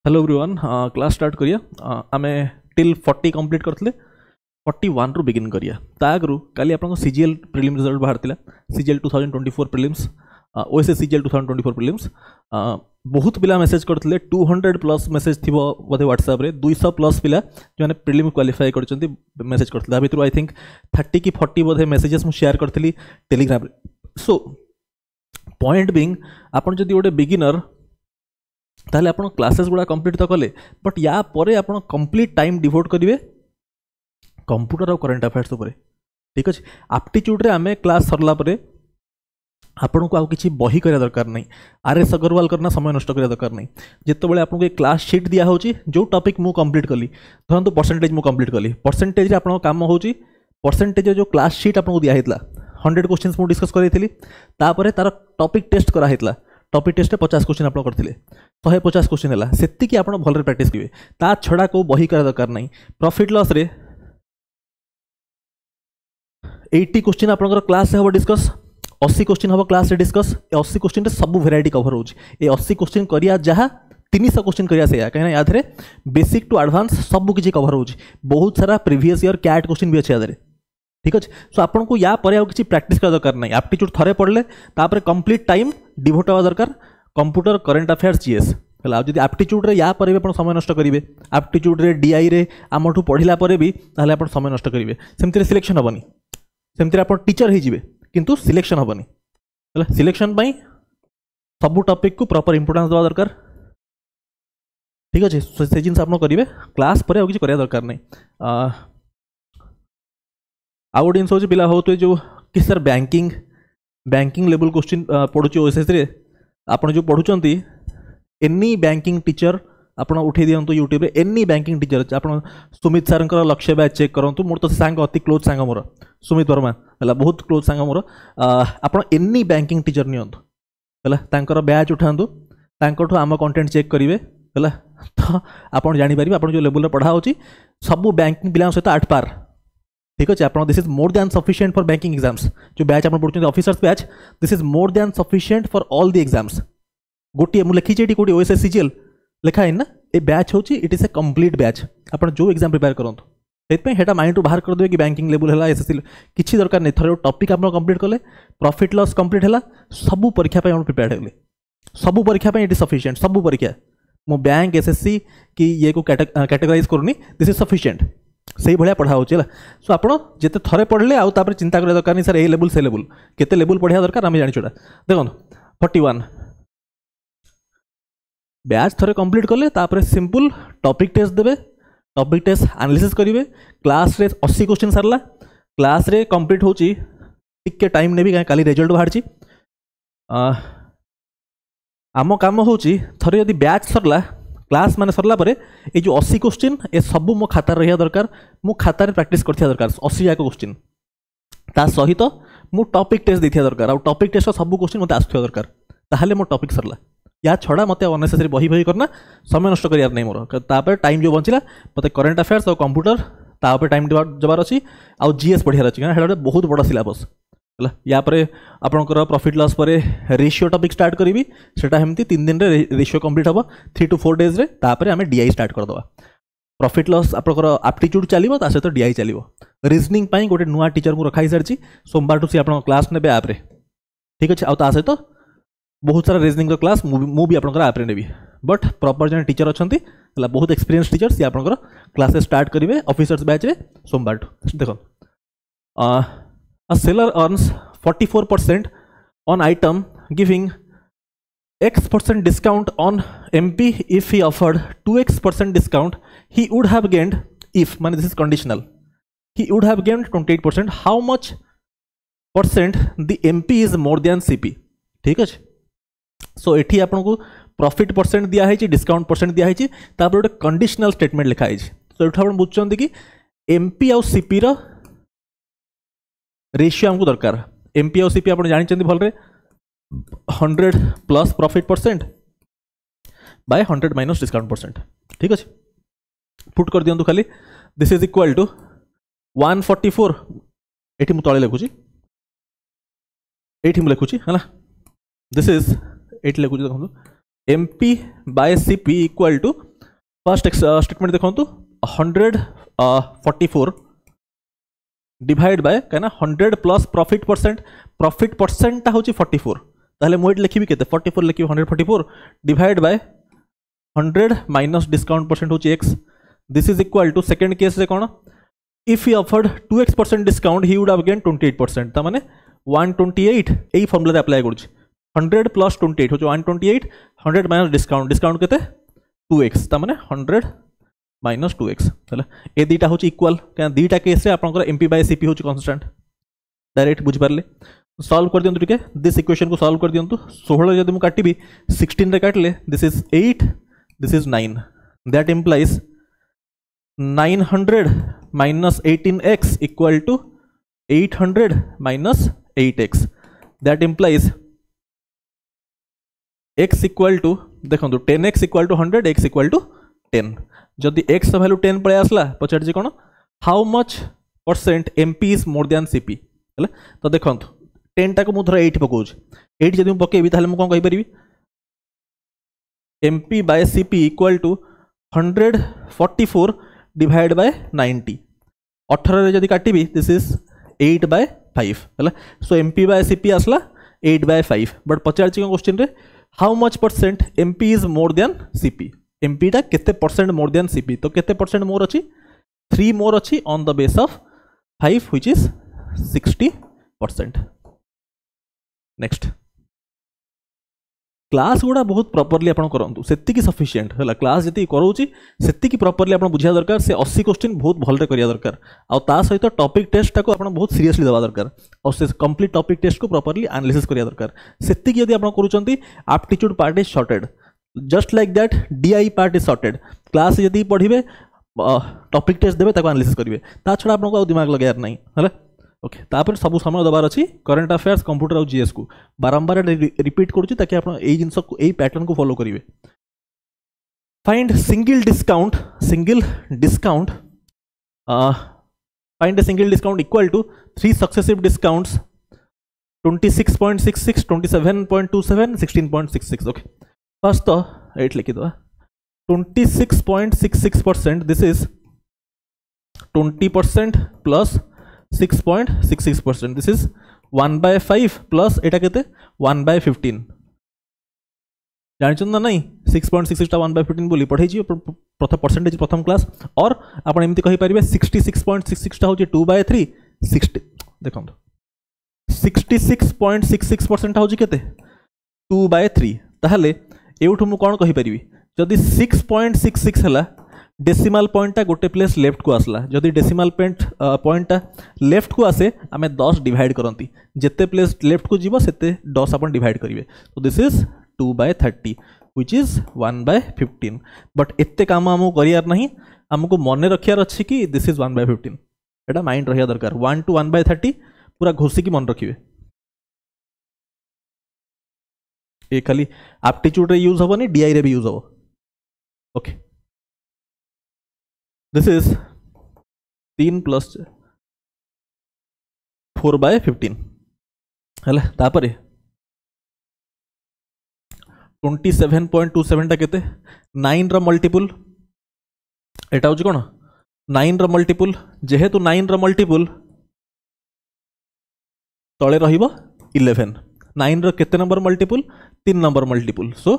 Hello everyone class start करिया आमे till 40 complete करथले 41 रु बिगिन करिया तागरु काली आपन सीजीएल प्रीलिम्स रिजल्ट बाहर तिला CGL 2024 prelims OSS CGL 2024 prelims बहुत पिला मेसेज करथले 200 प्लस मेसेज थिबो बोधे व्हाट्सएप रे 200 प्लस पिला जो माने प्रीलिम क्वालिफाई करचंती मेसेज करथले अभी आई थिंक 30 की 40 बोधे मेसेजेस मु शेयर करथली टेलीग्राम रे सो पॉइंट बीइंग आपन जदी ओडे बिगिनर ताले आपन क्लासेस गुडा कंप्लीट तो कले बट या परे आपन कंप्लीट टाइम डिवोट करिवे कंप्यूटर और करंट अफेयर्स ऊपर ठीक अछि एप्टीट्यूड रे आमे क्लास सरला परे आपन को आ किछि बही करिया दरकार नै आरएस अग्रवाल करना समय नष्ट करिया दरकार नै जेते बेले आपन को एक क्लास शीट दिया होची जो टॉपिक मु कंप्लीट कली धरन तो परसेंटेज मु कंप्लीट कली परसेंटेज रे आपन काम होची परसेंटेज जो क्लास शीट आपन को दिया हेतला 100 क्वेश्चंस मु डिस्कस करैथिली तापरे तार टॉपिक टेस्ट करा हेतला टॉपिक टेस्ट 50 क्वेश्चन आप करथिले 150 क्वेश्चन है सेति कि आपण भलरे प्रैक्टिस करिवे ता छडा को बही करा दरकार नै प्रॉफिट लॉस रे 80 क्वेश्चन आपनकर क्लास से हो डिस्कस 80 क्वेश्चन हो क्लास रे डिस्कस 80 क्वेश्चन रे सब वैरायटी कवर होची ए 80 क्वेश्चन करिया जहा 300 क्वेश्चन करिया से कहीं यादरे बेसिक टू एडवांस सब किछि कवर होची बहुत सारा प्रीवियस ईयर कैट क्वेश्चन भी अछि यादरे ठीक अछि सो आपन को या परे किछि प्रैक्टिस करा दरकार नै एप्टीट्यूड थरे पढले तापर कंप्लीट टाइम डिवोट होवा दरकार कंप्यूटर करंट अफेयर्स जीएस हला जदि एप्टीट्यूड रे या परे भी आपण समय नष्ट करिवे एप्टीट्यूड रे डीआई रे आमठू पढिला परे भी ताले आपण समय नष्ट करिवे सेमति रे सिलेक्शन हबनी सेमति रे आपण टीचर हे जिवे किंतु सिलेक्शन हबनी हला सिलेक्शन पई सब टॉपिक को प्रॉपर इंपोर्टेंस देवा दरकार ठीक अछि से जिंस आपण करिवे क्लास परे आ किछि करिया दरकार नै आउडियंस हो पिला हो तो जो कि सर बैंकिंग लेवल क्वेश्चन पढुची ओएसएस रे आपण जो पढुचंती एनी बैंकिंग टीचर आपण उठे दियंतु यूट्यूब रे एनी बैंकिंग टीचर आपण Sumit sir Lakshya batch check करंतु मोर तो सांग अति क्लोज सांग मोर सुमित वर्मा हला बहुत क्लोज सांग मोर आपण एनी बैंकिंग टीचर नियंतु हला तांकर बैच उठांतु तांकठो आम कंटेंट चेक करिवे हला तो आपण जानि परिबे आपण जो लेवल रे पढा होची सब बैंकिंग पिला सहित 8 पार ठीक अच्छे आप this is more than sufficient for banking exams जो बैच आप पढ़ुଛନ୍ତି officers batch this is more than sufficient for all the exams गोटे मु लिखी एटी कोडी ओएसएस सीजीएल लिखा है ना ए बैच होची it is a complete batch आपण जो एग्जाम प्रिपेयर करंतु सेत पे हेटा माइंड टू बाहर कर देबे कि बैंकिंग लेवल हला एसएससी किछि दरकार नै थरे टॉपिक आप कंप्लीट करले प्रॉफिट लॉस कंप्लीट हला सब परीक्षा पे हम प्रिपेयर हेले सब परीक्षा पे इट इज सफिशिएंट सब परीक्षा मु बैंक एसएससी कि ये को कैटेगराइज करनी दिस इज सफिशिएंट सही भाया पढ़ा होची सो आप जिते थरे पढ़ले आउ तापर चिंता करे दरकार नहीं सर ए लेवल से लेवल केते लेवल पढ़िया दरकार आम जानी छोड़ा देखो 41 बैच थरे कंप्लीट कले तापर सिंपल टॉपिक टेस्ट देबे टॉपिक टेस्ट एनालिसिस करिवे क्लास रे 80 क्वेश्चन सरला क्लास रे कंप्लीट होची टिके टाइम नेबी काहे काली रिजल्ट बाहरची आम काम होची थरे यदि बैच सरला क्लास माने सरला परे ए जो 80 क्वेश्चन ए सब मो खाता रहिया दरकार मो खाता रे प्रैक्टिस करथिया दरकार 80 जाक क्वेश्चन ता सहित मो टॉपिक टेस्ट देथिया दरकार आ टॉपिक टेस्ट सब क्वेश्चन मते आस्थ्य दरकार ताहाले मो टॉपिक सरला या छडा मते अननेसेसरी बही करना समय नष्ट करियार नै मोर तापर टाइम जो बंचिला मते करंट अफेयर्स और कंप्यूटर तापर टाइम जबार अछि आ जीएस पढियार अछि हेडा बहुत बड़ा सिलेबस हला या परे आपनकर प्रॉफिट लॉस परे रेशियो टॉपिक स्टार्ट करी सेटा हेमती 3 दिन रे रेशियो कंप्लीट हबो 3 to 4 डेज रे तापर हमें डीआई स्टार्ट कर दवा प्रॉफिट लॉस आपनकर एप्टीट्यूड चलिबो ता सहित डीआई चलिबो रीजनिंग पई गोटे नुआ टीचर मु रखाई सरची सोमवार टू सी आपन क्लास नेबे ऐप रे ठीक अछि आ ता सहित बहुत सारा रीजनिंग रो क्लास मु भी आपनकर ऐप रे नेबी बट प्रॉपर जन टीचर अछंती हला बहुत एक्सपीरियंस टीचर सी आपनकर क्लासेस स्टार्ट करिवे ऑफिसर्स बैच रे सोमवार टू देखो A seller earns 44% on item giving X% discount on MP if he offered 2X% discount he would have gained if man this is conditional he would have gained 28% how much percent the MP is more than CP ठीक है सो एठी आपन को profit percent दिया है discount percent दिया है तापर गोटे कंडीशनल स्टेटमेंट लिखा है सो एठा आपन बुझचंती कि MP और CP रो रेशियो हमको दरकार एमपी और सीपी आप जानी भलरे 100 plus profit percent by 100 minus discount percent ठीक अच्छे पुट कर दियंतु खाली दिस इज इक्वल टू 144 एठी मु तळे लिखुची एठी मु लिखुची हला दिस इज एठी लिखुची देखंतु MP by CP equal to first statement देखो 144 डिवाइड बाय कहना 100 प्लस प्रॉफिट परसेंट हूँ 44 ताहले मुझे लिखी केते 44 लिखी 144 divide by 100 minus discount percent हूँ x this is equal to second case रे कौन if he offered 2x% discount he would have gain 28% ता माने 128 एई फॉर्मूला रे अप्लाई करूची 100 प्लस 28 हो 128 100 माइनस डिस्काउंट केते 2x ता माने 100 माइनस 2x है ए दुटा हूँ इक्वाल क्या दुटा केस आपंकर एमपी बाय सीपी हूँ कांस्टेंट डायरेक्ट बुझिपारे सॉल्व कर दियंतु टिके दिस इक्वेशन को सॉल्व कर दियंतु 16 जदि मु काटिबी 16 रे काटले this is 8 this is 9 that implies 900 minus 18x equal to 800 minus 8x that implies x equal to देखो 10x equal to 100 x equal to 10 जदि x वैल्यू 10 पड़े आसला पचार कौन how much percent MP is more than CP है तो देखो 10 टाक मुझे धर 8 पकाऊँ 8 जब मुझे पकेबी ताहले मुझे कौन कहीपरि MP by CP equal to 144 divide by 90 18 जदि काटिबी दिस इज 8 बाय 5 है सो एमपी बाय सीपी आसला 8 बाय 5 बट पचार क्वेश्चन रे how much percent MP is more than CP MP टा केते परसेंट मोर देन सीपी तो केते परसेंट मोर अच्छी 3 मोर अच्छी on the base of 5 which is 60%। Next class गुड़ा बहुत प्रॉपर्ली आपन करंतु सेति सफिशिएंट है क्लास जति करोची सेति प्रॉपर्ली आपन बुझिया दरकार से 80 क्वेश्चन बहुत भलरे करिया दरकार आ ता सहित टॉपिक टेस्ट टाको आपन बहुत सीरियसली देवा दरकार और से कंप्लीट टॉपिक टेस्ट को प्रॉपर्ली एनालिसिस करिया दरकार सेति यदि आपन करूचंती aptitude part is sorted just like that DI part is sorted class यदि पढ़िबे टॉपिक टेस्ट देबे ताको एनालिसिस करिवे ता छडा आपनको दिमाग लगायार नहीं हला ओके तापर सब समय दबार अछि करंट अफेयर्स कंप्यूटर और जीएस को बारंबार रिपीट करूची ताकि आपण एई जिंस को एई पैटर्न को फॉलो करिवे find single discount find a single discount equal to 3 successive discounts 26.66 27.27 16.66 okay first तो 8 लिखि दो 26.66% this is 20% plus 6.66% this is 1/5 plus iota केते 1/15 जानिछन ना नहीं 6.66 टा 1/15 बोली पढ़ाई छी प्रथम परसेंटेज प्रथम क्लास और आपण एमती कहि परिबे 66.66 टा होची 2/3 60 देखो 66.66% होची केते 2/3 ताहले एउठु मु कोन कहि परिबी जदि 6.66 हला डेसिमल पॉइंट गोटे प्लेस लेफ्ट को आसला जदि डेसिमल पॉइंट लेफ्ट को आसे आमे 10 डिवाइड करंती जेते प्लेस लेफ्ट को जीवो सेते 10 अपन डिवाइड करिवे तो this is 2/30 which is 1/15 but एते काम हमो करियार नहीं हमको मने रखियार अछि कि दिस इज 1/15 एटा माइंड रहिया दरकार 1 to 1/30 पूरा घोसी की मन रखिवे ये खाली एप्टीट्यूड रे यूज होबनी डीआई रे भी यूज हो ओके दिस इज 3 प्लस 4/15 हला तापरे 27.27 टा केते 9 रा मल्टीपल एटा होची कोन 9 रा मल्टीपल जेहेतु 9 रा मल्टीपल तळे रहिबो 11 9 रो केते number multiple 3 number multiple so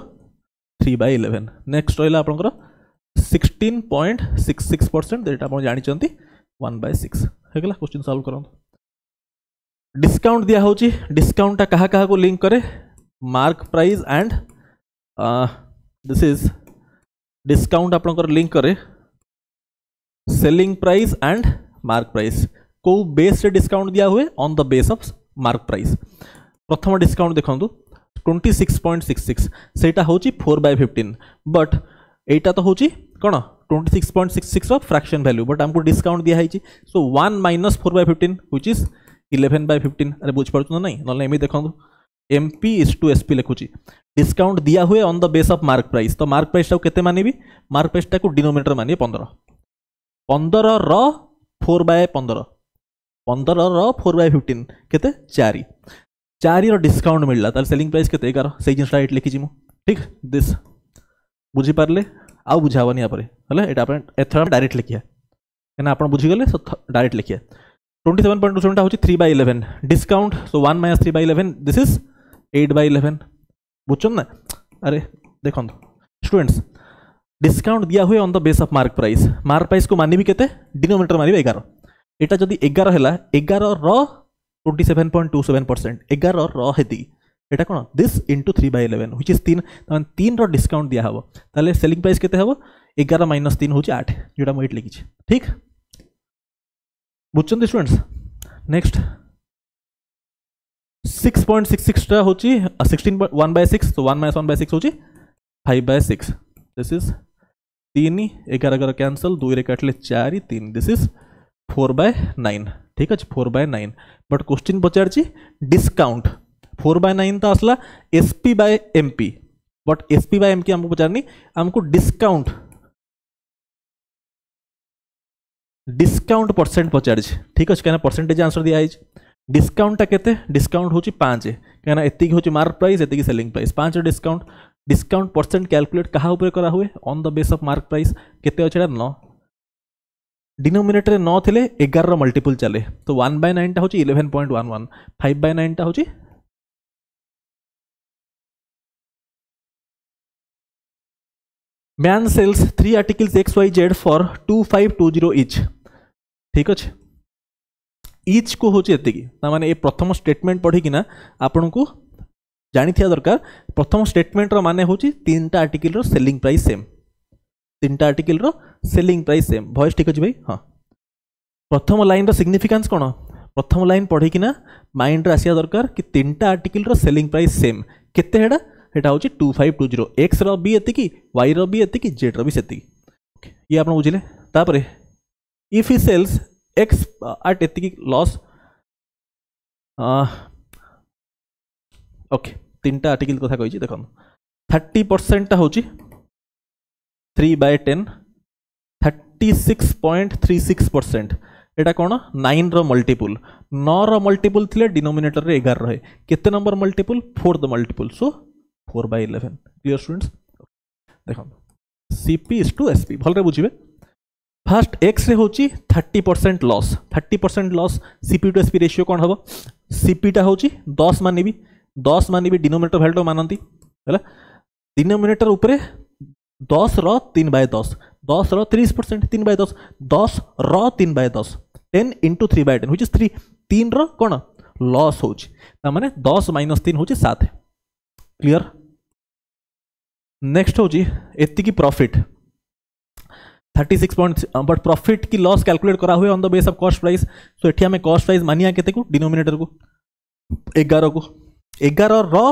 3/11 next रहिला आपनकर 16.66% दैट आपण जानि चंती 1/6 हेगला क्वेश्चन सॉल्व करन डिस्काउंट दिया होची डिस्काउंट कहा कहा को लिंक करे mark price and this is discount आपनकर लिंक करे selling price and mark price को बेस से डिस्काउंट दिया हुए on the base of mark price प्रथम डिस्काउंट देखो 26.66 सेटा होची 4/15 बट एटा तो होची कोन 26.66 रो फ्रैक्शन वैल्यू बट हमको डिस्काउंट दिया है सो 1 माइनस 4/15 व्हिच इज 11/15 अरे बुझ पड़छ ना नहीं नले एमी देखो एमपी इज टू एसपी लिखुची डिस्काउंट दिया हुए on the base of mark price तो मार्क प्राइस टा केते मानिबी मार्क प्राइस टा को डिनोमिनेटर मानिए 15 रो 4/15 15 रो 4/15 केते 4 रो डिस्काउंट मिलला तार सेलिंग प्राइस केते 11 सही जिनसा 8 लिखि जिमु ठीक दिस बुझी पारले आ बुझावनी या परे है ये एथर डायरेक्ट लिखिए क्या आप बुझीगले सो डायरेक्ट लिखिए 27.27 हूँ 3/11 डिस्काउंट सो 1 - 3/11 दिस इज 8/11 बुझुन ना अरे देखो स्टूडेंट्स डिस्काउंट दिया हुए on the base of mark price को मानिबी केते डिनोमिनेटर मानिबी 11 एटा जदी 11 हैला 11 रो 27.27% 11 रो Haiti Etah cone this into 3/11 which is 3 तमन 3 रो डिस्काउंट दिया हबो ताले सेलिंग प्राइस केते हबो 11 - 3 होची 8 जोटा म एट लिखी छी ठीक बुझछन स्टूडेंट्स नेक्स्ट 6.66 टा होची 16.1/6 तो 1 - 1/6 होची 5/6 दिस इज 3 11 11 कैंसल 2 रे काटले 4 3 दिस इज 4/9 ठीक अच्छे 4/9 बट क्वेश्चन पचार डिस्काउंट 4/9 तो आसला SP by MP but SP by MP हमको पचारनी हमको डिस्काउंट परसेंट पचार ठीक अच्छे क्या परसेंटेज आंसर दिया है डिस्काउंट केते डिस्काउंट होची 5 क्या एतिक होची मार्क प्राइस एतिक selling price 5 discount percent calculate कहा ऊपर करा हुए on the base of mark price केते अछि 9 डिनोमिनेटर 9 थिले 11 रो मल्टीपल चले तो 1/9 टा होची 11.11 5/9 टा होची man sells 3 articles XYZ for 2520 each ठीक अच्छे ईच को होची एतिकी ता माने ए प्रथम स्टेटमेंट पढ़ी किना आपन को जानी थिया दरकार प्रथम स्टेटमेंट रो माने होची 3टा आर्टिकल रो सेलिंग प्राइस सेम 3टा आर्टिकल रो सेलिंग प्राइस सेम वॉइस ठीक अछि भाई हां प्रथम लाइन रो सिग्निफिकेंस कोन प्रथम लाइन पढ़ी किना माइंड रे आसिया दरकार कि 3टा आर्टिकल रो सेलिंग प्राइस सेम केते हेडा हेटा होची 2520 x रो बी एतिकी y रो बी एतिकी z रो बी सेतिकी ये आपन बुझिले तापरे if he sells x at एतिकी लॉस ओके 3टा आर्टिकल कथा कहि छी देखो 30% ता होची 3/10 36.36% एटा कोन 9 रो मल्टीपल 9 रो मल्टीपल थिले डिनोमिनेटर रे 11 रहे केते number multiple 4 the multiple so 4/11 clear students देखो CP is to SP भलरे बुझिबे फर्स्ट x रे होची 30% loss CP to SP ratio कोन हबो CP टा होची 10 मानिबी डिनोमिनेटर वैल्यू मानंती हैला डिनोमिनेटर ऊपरे 10 रो 3/10 10 रो 30% 3/10 10 रो 3/10 10 into 3/10 व्हिच इज 3 3 रो कोन लॉस होची ता माने 10 - 3 होची 7 क्लियर नेक्स्ट होची एति की प्रॉफिट 36 पॉइंट बट प्रॉफिट की लॉस कैलकुलेट करा हुए on the base of cost price so एठी हमें कॉस्ट प्राइस मानिया केते को डिनोमिनेटर को 11 को 11 रो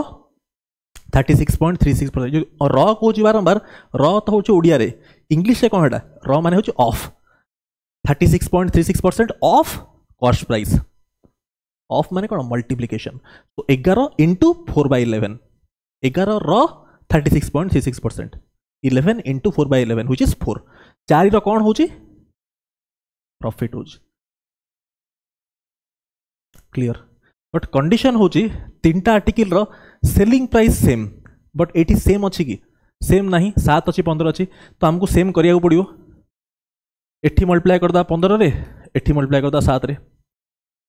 36.36% जो रॉ को बारंबार रॉ तो होची ओडिया रे इंग्लिश से कोन हेडा रॉ माने होची of 36.36% of cost price of माने कोन मल्टीप्लिकेशन तो 11 into 4/11 11 रॉ 36.36% 11 into 4/11 व्हिच इज 4 4 रो कोन होची प्रॉफिट होची क्लियर बट कंडीशन होची 3टा आर्टिकल रो सेलिंग प्राइस सेम बट एटी सेम अच्छी कि सेम नहीं 7 अच्छी 15 अच्छी तो हमको सेम करिया पड़ो एठी मल्टीप्लाई करदा 15 रे एठी मल्टीप्लाई करदा 7 रे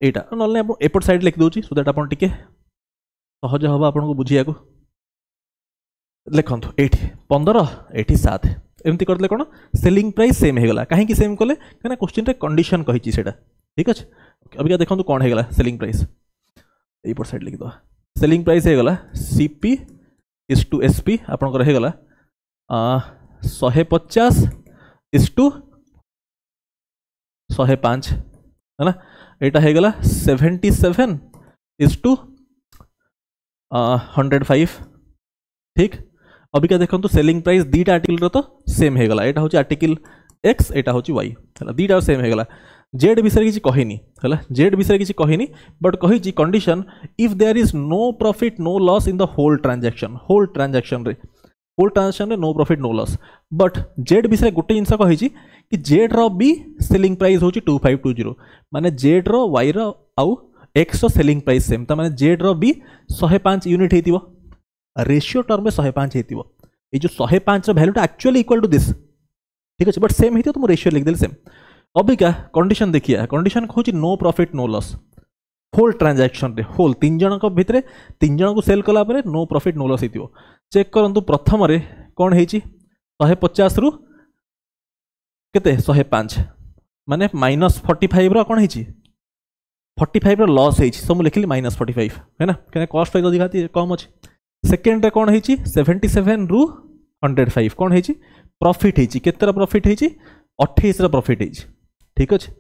एटा नल्ले आप एपट साइड लिख दोची सो दैट आपन टिके सहज हबा आपन को बुझिया को लिखंतु एठी 15 एठी 7 एमती करले कोन सेलिंग प्राइस सेम हे गला काहे कि सेम कोले कना क्वेश्चन रे कंडीशन कहि छी सेटा ठीक अछि अभी क्या देखंतु कोन हे गला सेलिंग प्राइस एपट साइड लिख दो सेलिंग प्राइस है गला CP is to SP आपन को रहे गला 150 is to 105 है ना एटा है गला 77 is to 105 ठीक अभी क्या देखंतु सेलिंग प्राइस दीटा आर्टिकल रो तो सेम है गला एटा होची आर्टिकल X एटा होची Y हला दीटा सेम है गला जेड विषय किसी कहनी है जेड विषय किसी कहनी बट कही condition if there is no profit no loss in the whole transaction रे no profit no loss but Z विषय गोटे जिनस कही कि जेड रो बी सेलिंग प्राइस होची 2520 माने जेड रो वाई रो आउ एक्स रो सेलिंग प्राइस सेम ता माने जेड रो बी 105 यूनिट हेतिबो रेशियो टर्म में 105 हेतिबो ए जो 105 रो वैल्यूटा एक्चुअली इक्वल टू दिस ठीक अच्छे बट सेम होती तो मुझे रेशियो लिखदेली सेम। अबिका कंडीशन देखिए कंडीशन कौन no profit no loss whole transaction रे होल तीन जन भितर तीन जन को सेल कला नो प्रॉफिट नो लॉस हो चेक करंतु प्रथम रे कौन है 150 रु केते 105 माने -45 रो कौन है 45 रो लॉस है सो मुझे लिखिली -45 है ना क्या कॉस्ट प्राइस अधिक कम अच्छे। सेकेंड रे कौन है 77 रु 105 कौन है प्रॉफिट है केतर प्रॉफिट है 28 रो प्रॉफिट है ठीक अच्छे।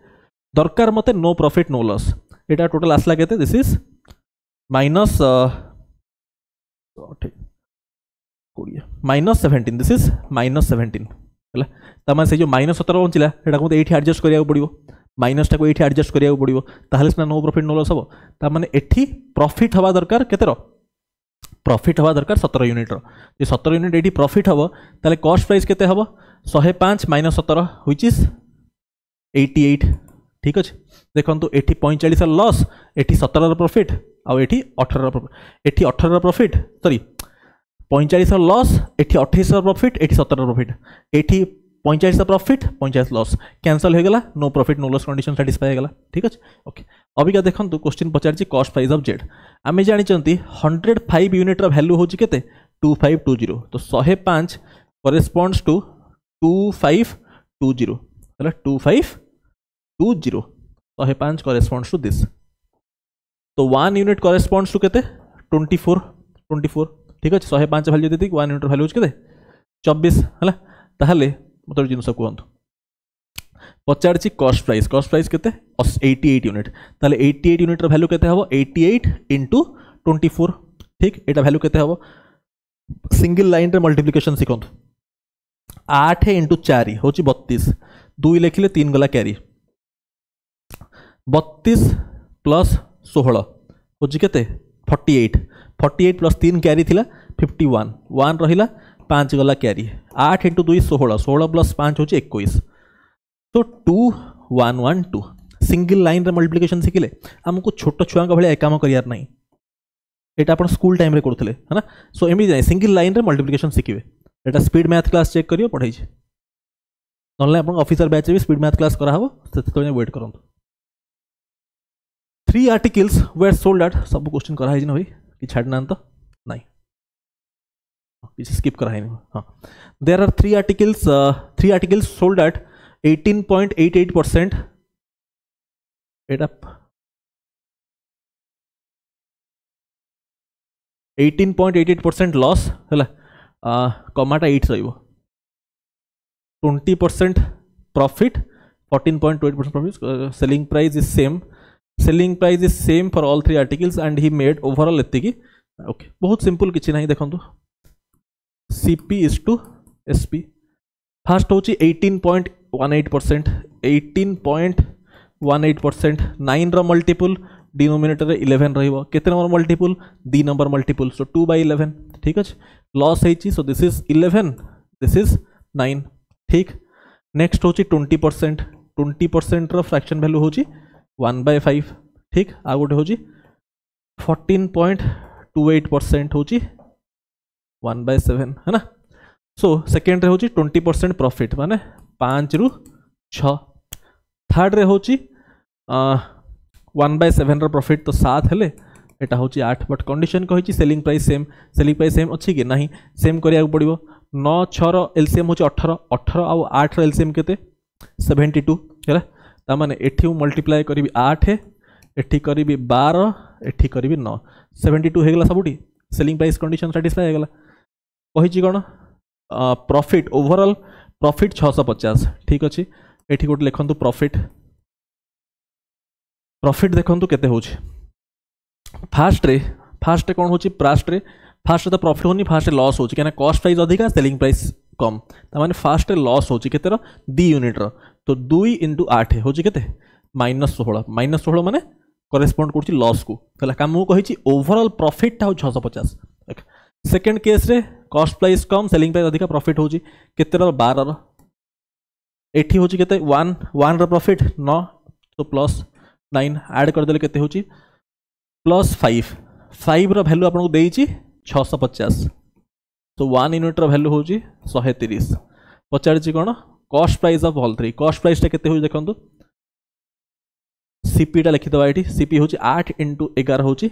दरकार मते नो प्रॉफिट नो लॉस एटा टोटल आसला केते this is minus -17 this is -17 है तमाम से जो -17 बचिला एटा को एठी एडजस्ट करिया पड़िबो माइनस टाको एठी एडजस्ट करिया पड़िबो ताहले सिना नो प्रॉफिट नो लॉस हबो ता माने एठी प्रॉफिट हवा दरकार केतेरो प्रॉफिट हवा दरकार 17 यूनिट रो जे 17 यूनिट एठी प्रॉफिट हबो ताले कॉस्ट प्राइस केते हबो 105 - 17 व्हिच इज 88 ठीक अच्छे। देखो एठी 45 लॉस एठी 17 प्रॉफिट आउ एठी 18 प्रॉफिट सॉरी 45 लॉस एठी 28 प्रॉफिट एठी 17 प्रॉफिट एठी 45 प्रॉफिट 45 लॉस कैंसल हो गला no profit no loss condition satisfy हो गला ठीक अच्छे ओके। अबिका देखो क्वेश्चन पचार कॉस्ट प्राइस ऑफ जेड आम जानी 105 यूनिट वैल्यू हूँ के 2520 तो 105 करेस्पॉन्ड्स टू 2520 है 2520 105 करेस्पॉन्ड्स टू दिस तो 1 यूनिट करेस्पॉन्ड्स टू केते 24 ठीक अच्छे 105 वैल्यू देती 1 यूनिट वैल्यू के 24 है ताहले मतलब जिनस कहतु पचार कॉस्ट प्राइस केते 88 यूनिट ताहले 88 यूनिट वैल्यू केते हबो 88 इंटू 24 ठीक एटा वैल्यू केते हबो सिंगल लाइन रे मल्टीप्लिकेशन सिखंतु 8 इंटू 4 होची 32 2 लिखिले 3 गला कैरी 32 प्लस 16 होची केते 48 प्लस 3 कैरी थिला 51 1 रहिला 5 गला कैरी 8 इंटू 2 16 प्लस 5 होची 21 तो 2112 सिंगल लाइन रे मल्टीप्लिकेशन शिखिले हमको छोट छुआ भाई काम करियार नहीं एटा अपन स्कूल टाइम रे करथले है ना सो एमि जाय सिंगल लाइन रे मल्टीप्लिकेशन शिखिबे एटा स्पीड मैथ क्लास चेक करियो पढ़ाई छे नले अपन ऑफिसर बैच भी स्पीड मैथ क्लास करा हबो तो वेट करंतु 3 आर्टिकल्स वेर सोल्ड एट सब क्वेश्चन करा है भाई कि छाड़ना तो नहीं किसी स्किप करा है हाँ there are 3 articles sold at 18.88% एटा 18.88% लॉस है कमाटा 8 रहिबो 20% profit 14.28% profit selling price is same for all 3 articles and he made overall एतिकी ओके बहुत सिंपल किछि नहीं देखंतु CP इज टू SP फास्ट होची 18.18% 18.18% 9 रो मल्टीपल डिनोमिनेटर 11 रहिबो केते number multiple 2 number multiple so 2/11 ठीक अछि लॉस हेची सो दिस इज 11 दिस इज 9 ठीक। नेक्स्ट होची 20% रो फ्रैक्शन वैल्यू होची 1/5 ठीक आ गोटे होची 14.28% होची 1/7 है ना सो सेकेंड रे होची 20% प्रॉफिट माने 5 रु 6 थर्ड रे होची 1/7 रो प्रॉफिट तो 7 हेले एटा होची 8 बट कंडीशन कहिची सेलिंग प्राइस सेम अछि कि नहीं सेम करिया पड़िबो 9 6 रो एलसीएम होची 18 आ 8 रो एलसीएम केते 72 हैला ता माने एठी मल्टीप्लाई करिवि 8 एठी करिवि 12 एठी करिवि 9 72 हे गेला सबुटी सेलिंग प्राइस कंडीशन सैटिस्फाई हे गेला कहिची कोन प्रॉफिट ओवरऑल प्रॉफिट 650 ठीक अच्छे एठी गोटे लिखंतु प्रॉफिट देखंतु केते होची फास्ट रे कोन होची फास्ट तो प्रॉफिट होनी फास्ट लॉस होची केना कॉस्ट प्राइस अधिका सेलिंग प्राइस कम त माने फास्ट लॉस होची केते रो 2 यूनिट रो तो 2 * 8 होची केते -16 माने करेस्पोंड करची लॉस को तला काम मु कहिची ओवरऑल प्रॉफिट ता 650 सेकंड केस रे कॉस्ट प्राइस कम सेलिंग प्राइस अधिका प्रॉफिट होची केते रो 12 रो एठी होची केते 1 रो प्रॉफिट 9 तो प्लस 9 ऐड कर देले केते होची +5 रो वैल्यू आपन को देईची 650 तो 1 यूनिट रो वैल्यू होची 130 पचारची कोन cost price of all three cost price केते हो देखो सीपी टा लिखिदबा एठी सीपी होची 8 × 11 होची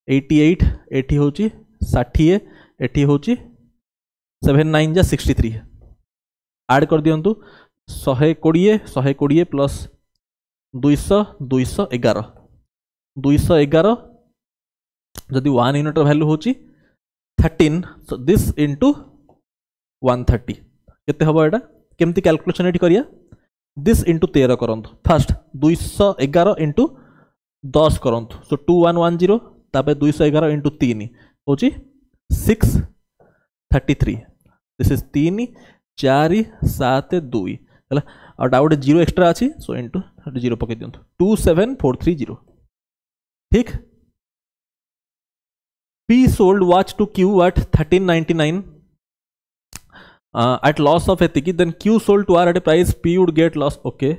88 एठी होची 60 एठी होची 7 9 जा 63 ऐड कर दियंतु 120 प्लस 200 211 211 जदि 1 यूनिट वैल्यू होची 13 सो दिस इनटू 130 केते हबो एटा केमती कैलकुलेशन एठी करिया दिस इंटू 13 करंतु फास्ट 211 इंटू 10 करंतु सो 2110 तापे 211 इंटू 3 होची 633 दिस इज 3 4 7 2 हला और डाउट 0 एक्स्ट्रा अछि सो इंटू 0 पके दियंतु 27430 ठीक P sold watch to Q at 1399 at loss of etiki then Q sold to R at a price P would get loss okay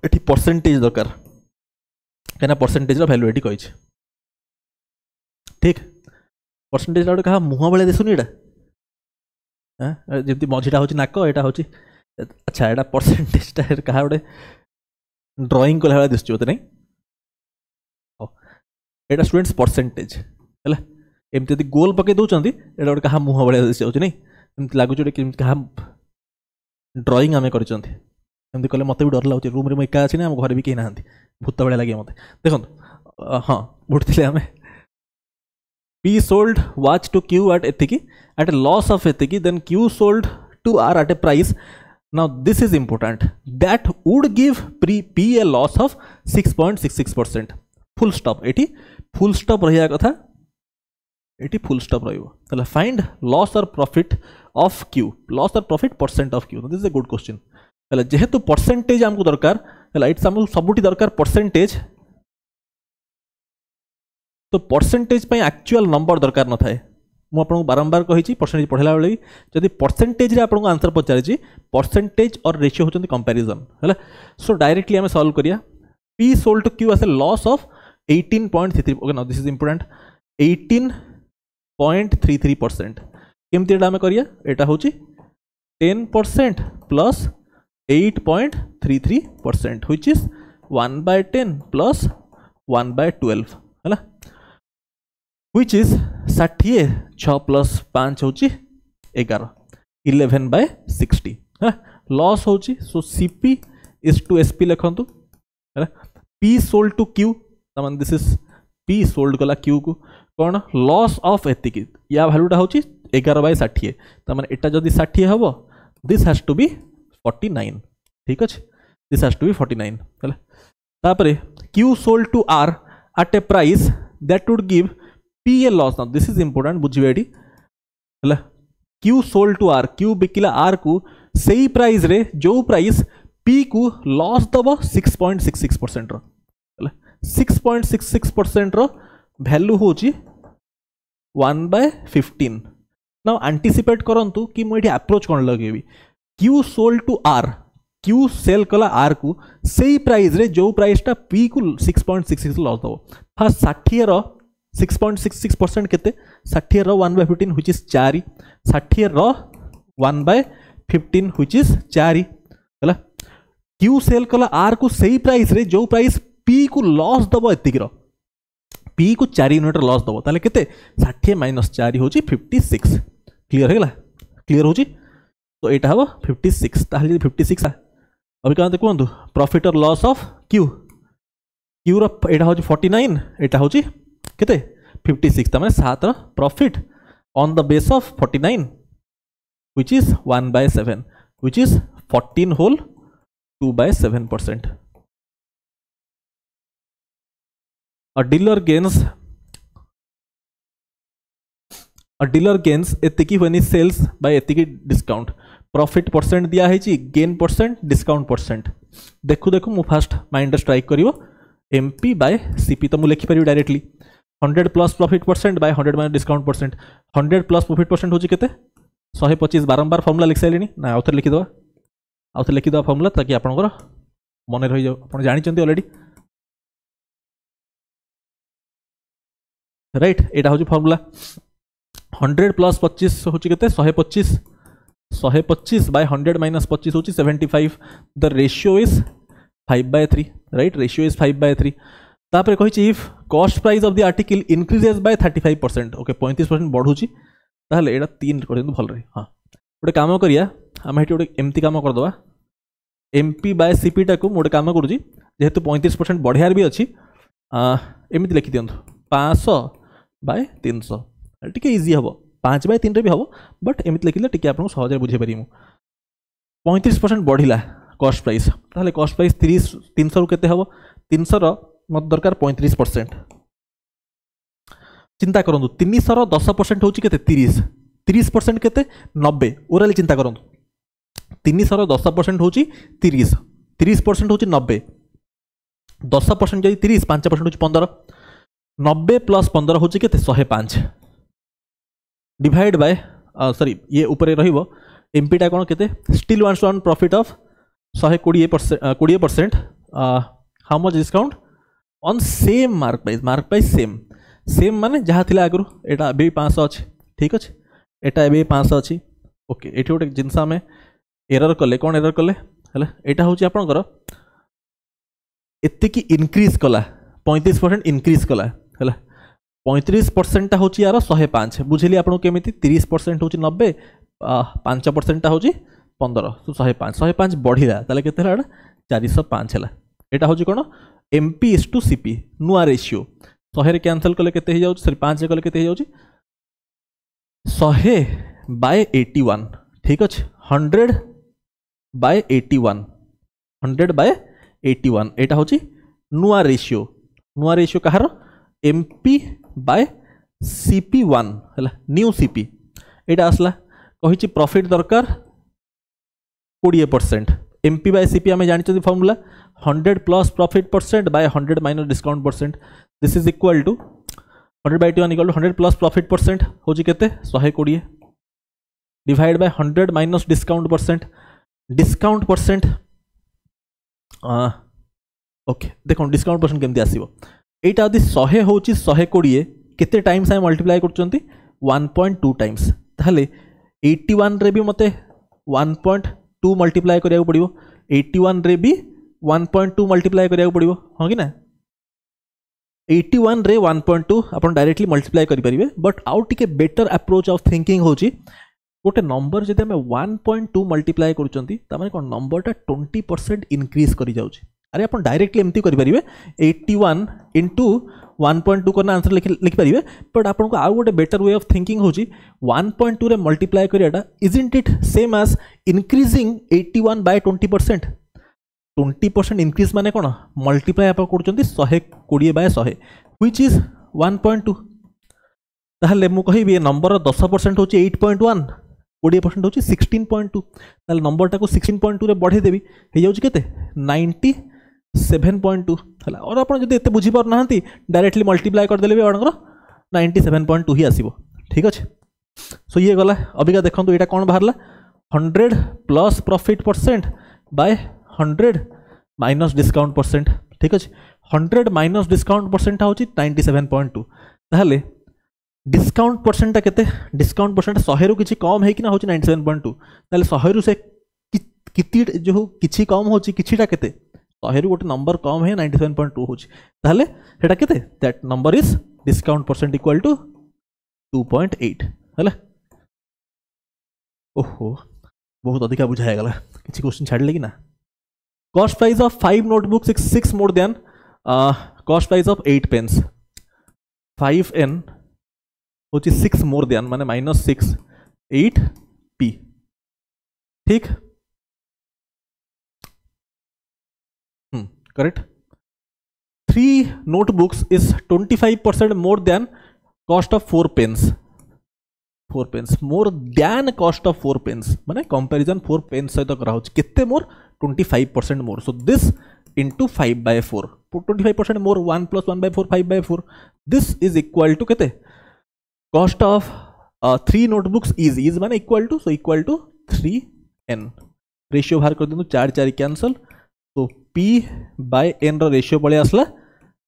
एठी percentage दरकार कहना percentage रा value एठी कहि ठीक परसेंटेज रा कहा मुह बळे देसुनी एटा हां जेति मझिटा होची नाक एटा होची अच्छा एटा परसेंटेज ता कहा ओडे ड्राइंग कोला वाला दिसचो त नै एटा स्टूडेंट्स परसेंटेज हैला एमति यदि गोल पके दोचंती एटा ओडे कहा मुह बळे दिसचो नै एमति लागु जोडे कि कहा ड्राइंग आमे करचंती एमति कले मते भी डर लागुची रूम रे म एका अछि ना हम घर भी के नाहंती भूत बळे लागे मते देखो हां बुठथिले आमे P sold watch to Q at etiki at a loss of etiki then Q sold to R at a price now this is important that would give P a loss of 6.66% full stop eighty full stop रहिया कथा eighty full stop रहियो तला find loss or profit of Q loss or profit percent of Q this is a good question तला जेहेतु percentage हमको दरकार तला it's हमको सबुटी दरकार percentage तो परसेंटेज पे एक्चुअल नंबर दरकार न थाए मु आपन बारंबार कहि परसेंटेज पढ़ला बेले जदि परसेंटेज रे आपन आंसर पचारि परसेंटेज और रेशियो होचंती कंपैरिजन हैला सो डायरेक्टली हमें सॉल्व करिया P sold to Q as a loss of 18.33 okay now this is important 18.33% केमती एटा हमें करिया एटा होची 10% प्लस 8.33% व्हिच इज 1/10 प्लस 1/12 हैला which is 60 6 plus 5 होची 11/60 है लॉस होची सो CP is to SP लिखंतु है P sold to Q तमन दिस इज P sold कला Q को कोन लॉस ऑफ एतिकी या वैल्यूटा होची 11/60 तमन एटा जदी 60 हबो दिस हैज टू बी 49 ठीक अछि दिस हैज टू बी 49 है तापरे Q sold to R at a price that would give P a loss now this is important बुझिबे एटी हला Q sold to R Q बिकिला R को सही प्राइस रे जो प्राइस P को लॉस दबो 6.66% रो हला 6.66% रो वैल्यू होची 1/15 नाउ एंटीसिपेट करंतु कि मु एटी अप्रोच कोन लगेबी Q sold to R Q sell कला R को सही प्राइस रे जो प्राइस ता P को 6.66 लॉस दबो फर्स्ट 60 रो 6.66% केते 60 रो 1/15 which is 4 60 row 1/15 which is 4 हला Q सेल कला R को सही प्राइस रे जो प्राइस P को लॉस दबो एतिक रो P को 4 यूनिट लॉस दबो ताले केते 60 - 4 होची 56 क्लियर हेला क्लियर होची तो एटा हबो 56 ताले 56 अभी कहते कोंतु प्रॉफिट और लॉस ऑफ Q रो एटा होची 49 एटा होची केते 56 तमे 7 रो profit on the base of 49 which is 1/7 which is 14 whole 2/7% a dealer gains एतिकी when he sells by एतिकी discount प्रॉफिट परसेंट दिया है गेन परसेंट डिस्काउंट परसेंट देखु देखु मु फास्ट माइंड स्ट्राइक करिवो MP by CP तो मु लिखि परिबो directly 100 plus profit percent by 100 minus discount percent 100 plus profit percent होची केते 125 बारंबार फार्मूला लिख साइलेनी ना आउथर लिखि दवा फार्मूला ताकि आपनकर मन रहि जाउ आपन जानि चंती ऑलरेडी राइट एटा होची फार्मूला 100 प्लस 25 होची केते 125 125 बाय 100 माइनस 25 होची 75 the ratio is 5/3 right ratio is 5/3 तापर कहि if cost price of the article increases by 35% okay 35% बढ़ुची ताहले एटा 3 करदिन भल रे हां गोटे काम करिया हम हेटी गोटे एमती काम कर दवा एमपी बाय सीपी टा को गोटे काम करूची जेहेतु 35% बढ़ियार भी अच्छी एमती लिखि दियंतु 500 बाय 300 टिके इजी हम 5/3 रे भी हम बट एमती लिखिले टिके आपन सहज बुझे पारि 35% बढ़िला कॉस्ट प्राइस ताहले कॉस्ट प्राइस 300 रु केते हबो 300 रो मत दरकार 35% चिंता करंतु 300 रो 10% होची केते 30% केते 90 ओराली चिंता करंतु 300 रो 10% होची 30% होची 90 10% जदि 30 5% होची 15 90 प्लस 15 होची केते 105 डिवाइड बाय सॉरी ये ऊपर रहिबो एमपी टा कोन केते still wants to earn profit of 20% how much discount on same mark price same माने जहाँ थिला आगु एटा बे 500 अछि ठीक अछि एटा बे 500 अछि ओके एठी गोटे जिंसा में एरर कले कोन एरर कले हला एटा होची आपनकर एत्ते की इंक्रीज कला 35% इंक्रीज कला हला 35% टा होची यार 105 बुझिली आपन केमिति 30% होची 90 5% टा होची 15 तो 105 बढ़िला ताले केते हला 405 हला एटा होची कोन एमपी इज टू सीपी नुआ रेशियो 100 रे कैंसिल कले केते हे जाउची सॉरी 5 रे कले केते हे जाउची 100/81 ठीक अछि 100/81 एटा होची नुआ रेशियो कहार एमपी बाय सीपी1 हला न्यू सीपी एटा असला कहिची प्रॉफिट दरकार 20% एमपी बाय सीपी हमें जानि formula 100 plus profit percent by 100 minus discount percent this is equal to 100/81 इक्वल टू 100 प्लस प्रॉफिट परसेंट होची केते 120 divide by 100 minus discount percent okay देखो discount percent केमती आसीबो एटा यदि 100 होची 120 केते टाइम्स हम मल्टीप्लाई करचंती 1.2 टाइम्स ताहले 81 रे भी मते 1.2 मल्टीप्लाई करिया पड़िबो 81 रे भी 1.2 मल्टीप्लाई करिया पड़िबो हां कि ना 81 रे 1.2 अपन डायरेक्टली मल्टीप्लाई करि परिबे बट आउ टिके बेटर अप्रोच ऑफ थिंकिंग होची गोटे नंबर जदि हमें 1.2 मल्टीप्लाई करूचंती त माने कोन नंबरटा 20% इंक्रीज करि जाउची अरे अपन डायरेक्टली एमती करि परिबे 81 into 1.2 करना आंसर लिख परिबे बट आपन को आउ गोटे बेटर वे ऑफ थिंकिंग होची 1.2 रे मल्टीप्लाई करियाटा isn't it same as increasing 81/20% 20% increase माने कोन मल्टीप्लाई आप करचंती 120/100 व्हिच इज 1.2 ताहले मु कहिबे नंबर 10% होची 8.1 20% होची 16.2 ताहले नंबर टाको 16.2 रे बढ़े देबी हे जाउची केते 97.2 हला और आपण जदि एते बुझी पार नाहंती डायरेक्टली मल्टीप्लाई कर देले बे आपनकर 97.2 ही आसीबो ठीक अछि सो ये गला अबिका देखंतु एटा कोन बाहरला 100 plus profit percent by 100 minus discount percent ठीक अछि 100 माइनस डिस्काउंट परसेंट होची 97.2 ताहले डिस्काउंट परसेंट ता केते डिस्काउंट परसेंट 100 रु किछि कम है कि ना होची 97.2 ताले 100 रु से किति जो किछि कम होची किछिटा केते 100 रु गोटे नंबर कम है 97.2 होची ताले हेटा केते that number is discount percent equal to 2.8 हला ओहो बहुत अधिक बुझाया गला किछि क्वेश्चन छाडले कि ना cost price of 5 notebooks 6 more than cost price of 8 pens 5n होची 6 मोर देन माने -6 8p ठीक correct 3 notebooks is 25% more than cost of 4 pens more than cost of 4 pens माने comparison 4 pens सहित करा होची केते मोर 25% more so this into 5/4 25% more 1 plus 1/4 5/4 this is equal to केते cost of 3 notebooks is माने equal to so equal to 3n ratio बाहर कर दिनु 4 4 कैंसिल तो p by n रो रेशियो पळे आसला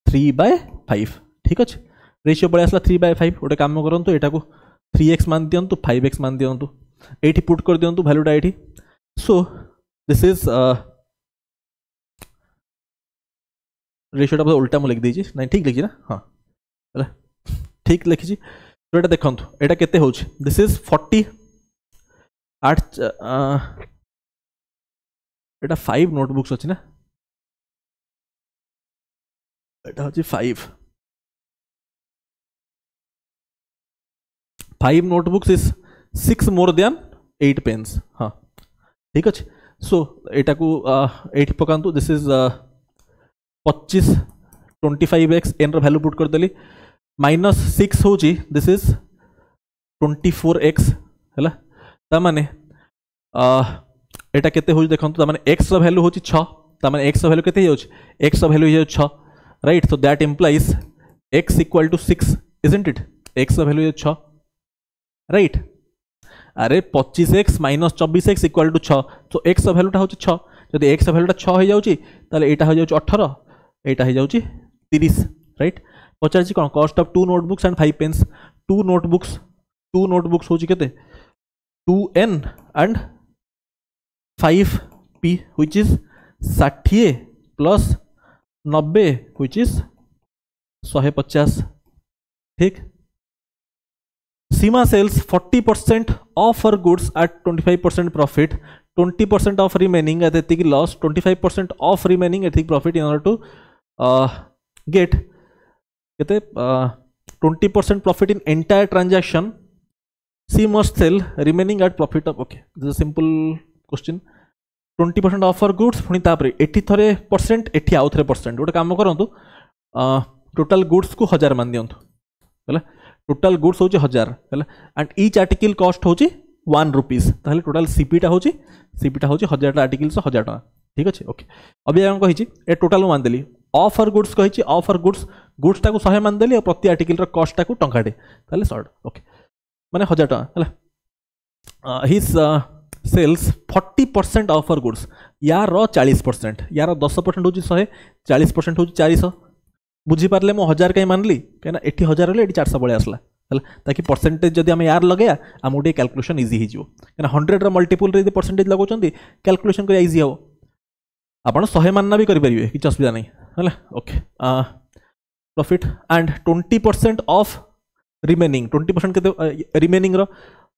3/5 ठीक अछि रेशियो पळे आसला 3/5 ओटे काम करंतु एटा को 3x मान दियंतु 5x मान दियंतु एटी पुट कर दियंतु वैल्यूटा एटी सो दिस इज रेशियोटा बोध उल्टा मुझे लिख दीजिए ना ठीक लिखी ना हाँ ठीक लिखी तो ये देखो यहाँ केते हो दिस इज 40 8 एटा 5 नोटबुक्स अच्छी ना एटा होची 5 notebooks is 6 more than 8 pens हाँ ठीक अच्छे सो एटा को 8 पकातु this is 25 25x N value put करदेली -6 हो दिस इज 24x है ताने एटा केते हो देखो ताने x वैल्यू हो 6 ताने x वैल्यू केते हो x वैल्यू हो 6 right so that implies x equal to 6 isn't it x value 6 right अरे 25x minus 24x equal to 6 तो x वैल्यूटा हो 6 जदि x वैल्यूटा 6 हो जाउची ताले एटा हो जाउची 18 एटा हो जाउची 30 राइट पचार कौन cost of 2 notebooks and 5 pens 2 notebooks होची केते 2n and 5p which is 60 plus 90 which is 150 ठीक Seema sells 40% of her goods at 25% profit 20% of remaining at एथिक लॉस 25% ऑफ रिमेनिंग एथिक profit in order to get केते 20% profit in entire transaction she must sell remaining at profit of okay this is simple question 20% of her goods पुणी तापरे एठी थरे percent एठी आउ थरे परसेंट गोटे काम करंतु टोटल गुड्स को 1000 मान दियंतु हैला टोटल गुड्स होची 1000 हैला एंड ईच आर्टिकल कॉस्ट होची 1 रुपीस ताहले टोटल सीपीटा होची 1000 टा आर्टिकल 1000 टका ठीक अछि ओके अभी हम कहिची ए टोटल मान देली ऑफर गुड्स कहिची ऑफर गुड्स टा को 100 मान देली और प्रति आर्टिकल रो कॉस्ट टा को टंकाटे ताहले सॉर्ट ओके माने 1000 टका हैला हिज सेल्स 40% ऑफर गुड्स यार 40% यार 10% होची 100 40% होची 400 बुझी पारले मो 1000 कहीं मानली कहीं एटी 1000 हेले एटी 400 बळे आसला ताकि परसेंटेज जदि आम यार लगे आम गोटे कैलकुलेशन इजी हो कहीं 100 रो मल्टीपल रे परसेंटेज लगौछंती कैलकुलेशन कर इजी हो आपण 100 मानना भी करि परिबे किछ असुविधा नहीं हैला okay profit and 20% of remaining 20% केते रिमेनिंग रो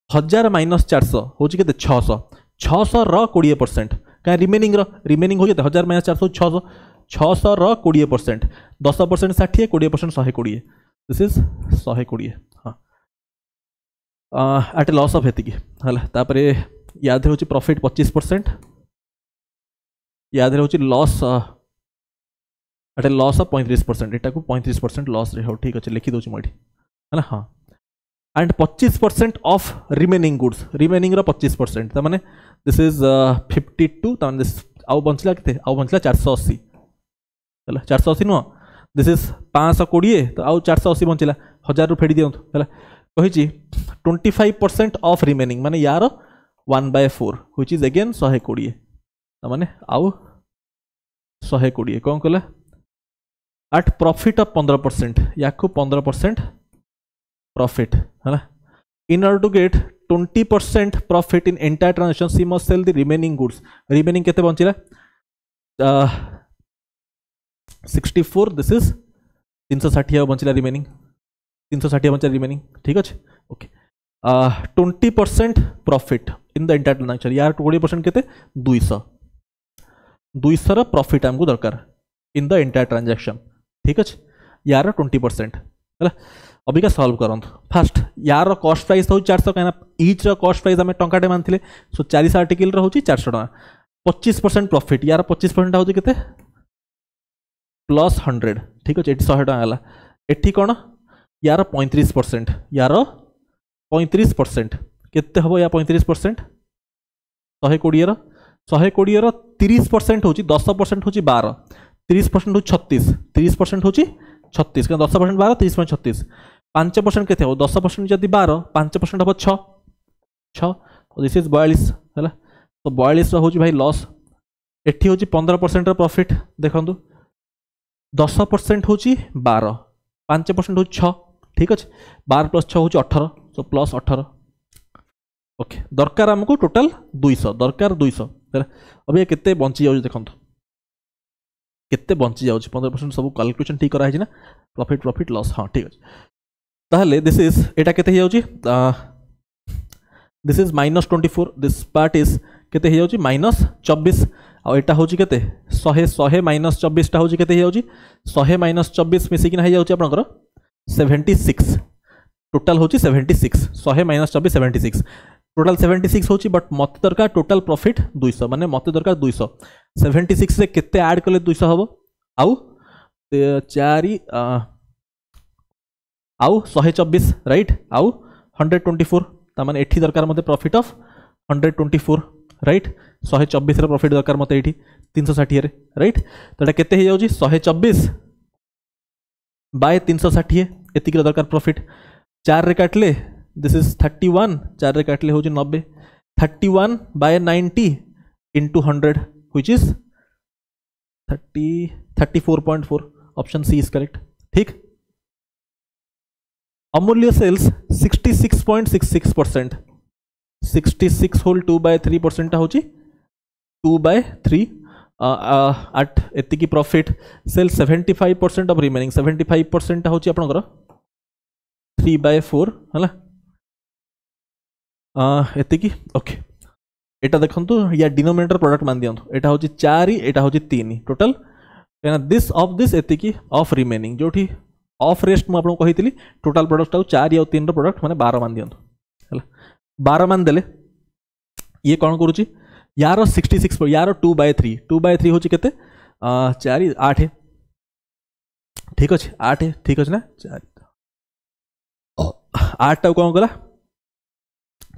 1000 माइनस 400 होची केते 600 रो 20% का रिमेनिंग हो जेते 1000 माइनस 400 600 रो 20% 10% 60 20% 120 दिस इज 120 हाँ एट लॉस ऑफ हेतिकी हला तापरे याद होची प्रॉफिट 25% याद होची लॉस एट लॉस ऑफ 35% एटा को 35% लॉस रे हो ठीक अछि लिखि दोची मडी हला हाँ and 25% of remaining goods remaining रो 25% त माने दिस इज 52 त दिस आउ बंचला केते आउ बंचला 480 हला 480 नो दिस इज 520 तो आउ 480 बंचला 1000 रु फेडी दियंतु हला कहिची 25% ऑफ रिमेनिंग माने यार 1/4 व्हिच इज अगेन 120 त माने आउ 120 कोन कला एट प्रॉफिट ऑफ 15% याकू 15% प्रॉफिट है ना in order to get 20% profit in entire transaction she must sell the remaining goods remaining केते बंचिला 64 दिस इज 360 बंचिला रिमेनिंग 360 बंचिला रिमेनिंग ठीक अच्छे okay 20% profit in the entire transaction यार 20% केते 200 रो प्रॉफिट हमको दरकार इन द एंटायर ट्रांजैक्शन ठीक अच्छे यार 20% है अबिका सॉल्व करंत फास्ट यार कॉस्ट प्राइस हो 400 कहना ईच रो कॉस्ट प्राइस हमें टंकाटे मानथिले सो 40 आर्टिकल रो होची 400 टका 25% प्रॉफिट यार 25% होची केते प्लस 100 ठीक अछि 100 टका आला एठी कोन यार 35% यार 35% केते हबो या 35% 120 रो 30% होची 10% होची 12 30% होची 36 30% होची 36 क्या 10% 12 30% 36 5% के 10% जदि 12 5% हम 6 दिस इज 42 है तो 42 हो भाई लॉस एठी हो 15% प्रॉफिट देखो 10% हो 12 5% हो 6 ठीक अच्छे 12 + 6 हो 18 सो प्लस 18 ओके दरकार आमको टोटल 200 दरकार 200 अब ये केते बंची जाउछ देखंतु केते बंची जाउछ 15% सब कैलकुलेशन ठीक करा है ना प्रॉफिट लॉस हाँ ठीक है ताहले दिस इज एटा केते जाउछ this is -24 this part is केते हो जाउछ -24 आ एटा होउछ केते 100 -24 टा होउछ केते हो जाउछ 100 -24 मिसी किना हो जाउछ आपनकर 76 टोटल होउछ 76 100 -24 76 टोटल 76 होउछ बट मत दरकार टोटल प्रॉफिट 200 माने मत दरकार 200 76 रे केते ऐड कले 200 हबो आउ 4 आउ 124 राइट आउ 124 ता माने एठी दरकार मते प्रॉफिट ऑफ 124 राइट 124 रे प्रॉफिट दरकार मते एठी 360 रे राइट तो एटा केते हे जाउची 124 बाय 360 एतिक रे दरकार प्रॉफिट 4 रे काटले दिस इज 31 4 रे काटले होची 90 31 बाय 90 into 100 which is 34.4 option C is correct ठीक अमूल्य सेल्स 66.66% 66 होल 2/3% होची 2/3 at एतिकी प्रॉफिट सेल 75% ऑफ रिमेनिंग 75% होची आपनकर 3/4 हला एतिकी ओके एटा देखंतु या डिनोमिनेटर प्रोडक्ट मान दियंतु एटा होची 4 एटा होची 3 टोटल दिस ऑफ दिस एतिकी ऑफ रिमेनिंग जोठी ऑफ रेस्ट मु आपन कहितली टोटल प्रोडक्ट 4 या 3 रो प्रोडक्ट माने 12 मान दियंतु हला 12 मान देले ये कौन करूची यार 66 यार 2/3 होची केते 4 8 ठीक अछि 8 ठीक अछि ना 4 8 टा कौन गला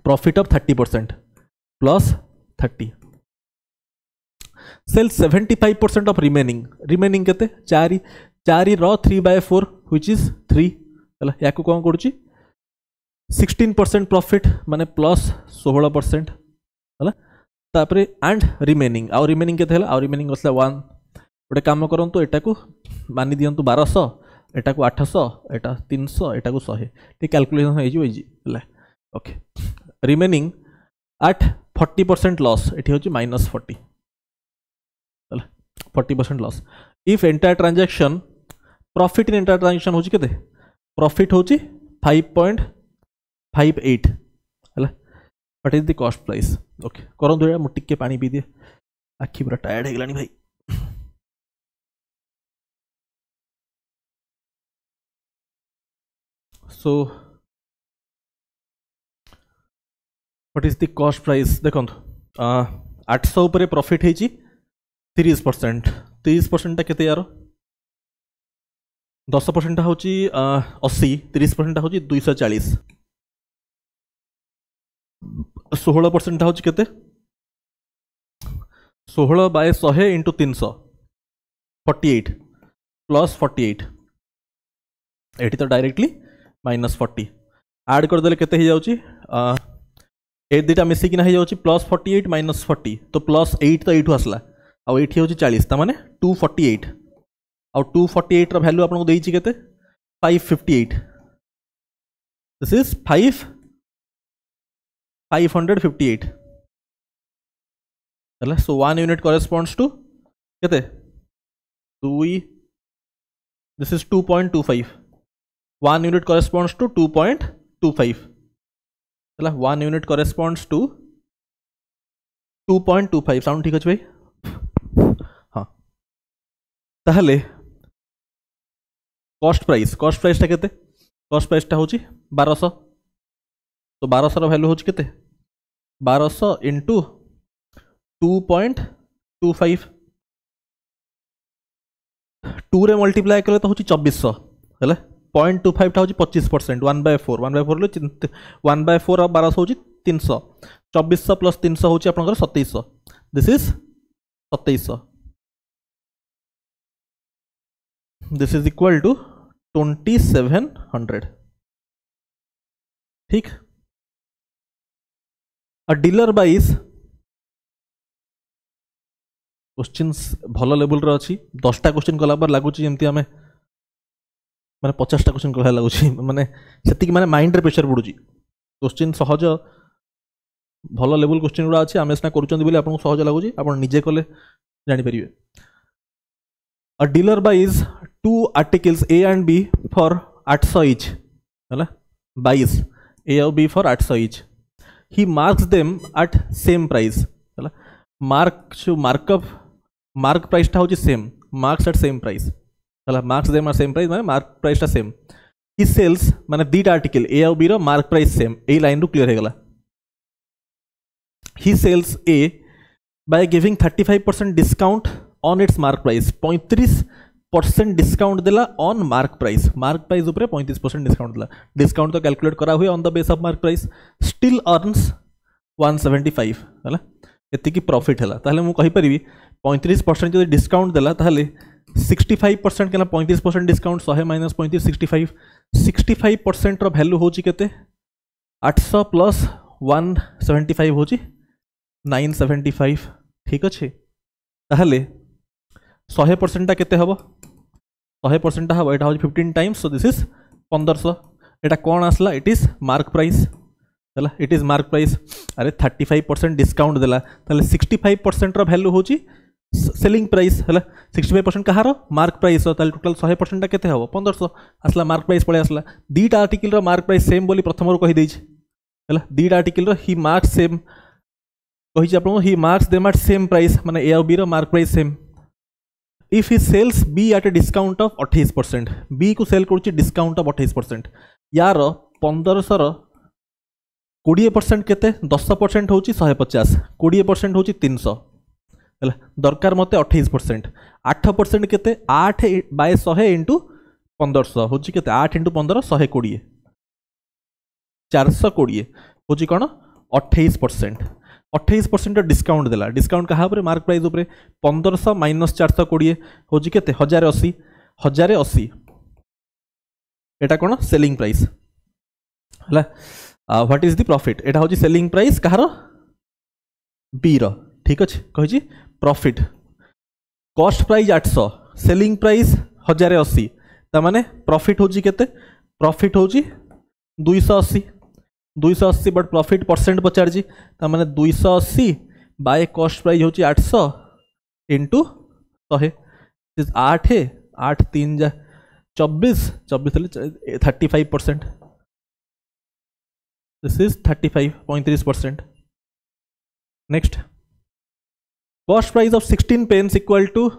profit of 30% plus 30 sell 75% of remaining केते 4 रो 3/4 व्हिच इज 3 हला याको कौन करूची 16% प्रॉफिट माने प्लस 16% हला तापरे एंड रिमेनिंग आ रिमेनिंग केते हला आ रिमेनिंग असला 1 गोटे काम करंतु एटा को मानि दियंतु 1200 एटा को 800 एटा 300 एटा को 100 टी कैलकुलेशन हे जो हला ओके रिमेनिंग एट 40% लॉस एठी होची -40 हला 40% loss if entire transaction profit in entire transaction होची केते प्रॉफिट होची 5.58 हला what is the cost price okay करन दो मु टिके पानी पी दे आखी पूरा टायर्ड हे गलानी भाई so what is the cost price देखंतु 800 ऊपर प्रॉफिट हेची 30% टा केते यार 10% होची 80 30% होची 240 16% होची केते 16 बाय 100 इंटू 300 48 प्लस 48 एठी तो डायरेक्टली -40 ऐड कर देले केते हे जाउची ए दुटा मिसिक ना हो प्लस 48 -40 तो प्लस 8 तो ये आसला आउ ये हूँ 40 ता माने 248 आउ 248 वैल्यू आपको देती केते 558 दिस इज 558 है सो 1 यूनिट करेस्पॉन्ड्स टू केते 2 this is 2.25 1 unit corresponds to 2.25 चला 1 यूनिट करेस्पॉन्ड्स टू 2.25 साउंड ठीक अच्छे भाई हाँ ताहले कॉस्ट प्राइस टा केते कॉस्ट प्राइस टा होची 1200 तो 1200 रो वैल्यू होची केते 1200 इंटू 2.25 2 रे मल्टीप्लाई कले तो होची 2400 हैला 0.25 टा होची 25% 1/4 लो 1/4 और 1200 होची 300 2400 प्लस 300 होची आपनकर 2700 this is 2700 this is equal to 2700 ठीक अ डीलर बाइज क्वेश्चंस भल लेवल रे अछि 10टा क्वेश्चन कला पर लागु छी जेमती हमें माने 50टा क्वेश्चन कला लागु छी माने सेति माने माइंड रे प्रेशर पडुची क्वेश्चन सहज भल लेवल क्वेश्चन गुड़ा अच्छे आम सीना करूँ सहज लगुच आप निजे कले जापर a dealer buys 2 articles A and B for 800 each he buys A और B for 800 each he marks them at same price he mark price टा हूँ same marks at same price he marks them at same price माने mark price टा same ही sells माने दीटा article A और B रो मार्क प्राइस सेम ए लाइन रू क्लियर हो गला he sells A by giving 35% discount on its mark price 35% discount देला on mark price ऊपर 35% discount देला discount तो calculate करा हुए on the base of mark price still earns 175 है एति की प्रॉफिट है ताहले मु कहि परिबी 35% जो डिस्काउंट देला ताहले 65% केना 35% डिस्काउंट 100 माइनस 35 65% रो वैल्यू होची केते 800 प्लस 175 होची 975 ठीक अच्छे ताहले 100% टा केते हबो 100% टा हबो एटा हो 15 टाइम्स सो दिस इज 1500 एटा कोन आसला इट इज मार्क प्राइस है इट इज मार्क प्राइस अरे 35% डिस्काउंट देला ताहले 65% रो वैल्यू होची सेलिंग प्राइस है 65% कहार मार्क प्राइस ताहले टोटल 100% टा केते हबो 1500 आसला मार्क प्राइस पळे आसला दीटा आर्टिकल रो मार्क प्राइस सेम बोली प्रथम रो कहि देछि है दीटा आर्टिकल रो ही मार्क्स सेम कही आप he marks them at same price माने ए और बी रो mark price same if he sells B at a discount of 28% B को सेल करुच्ची डिस्काउंट ऑफ 28% यार 1500 रो 20% केते 10% होची 150 20% होची 300 है दरकार मते 28% 8% केते 8 बाय 100 इंटू 1500 होची केते 8 इंटू 15 120 420 होची कोन 28% 28% डिस्काउंट देला डिस्काउंट कहा पर मार्क प्राइस ऊपर 1500 माइनस 420 होची केते 1080 1080 एटा कोन सेलिंग प्राइस हला व्हाट इज द प्रॉफिट एटा होची सेलिंग प्राइस कहार बी रो ठीक अछि कहि profit cost price 800 selling price 1080 ता माने प्रॉफिट होची केते प्रॉफिट होची 280 बट प्रॉफिट परसेंट पचार मैंने 280 बाय कॉस्ट प्राइस होची 800 इंटू 100 8 8 3 जा 24 35% this is 35% next cost price of 16 pens equal to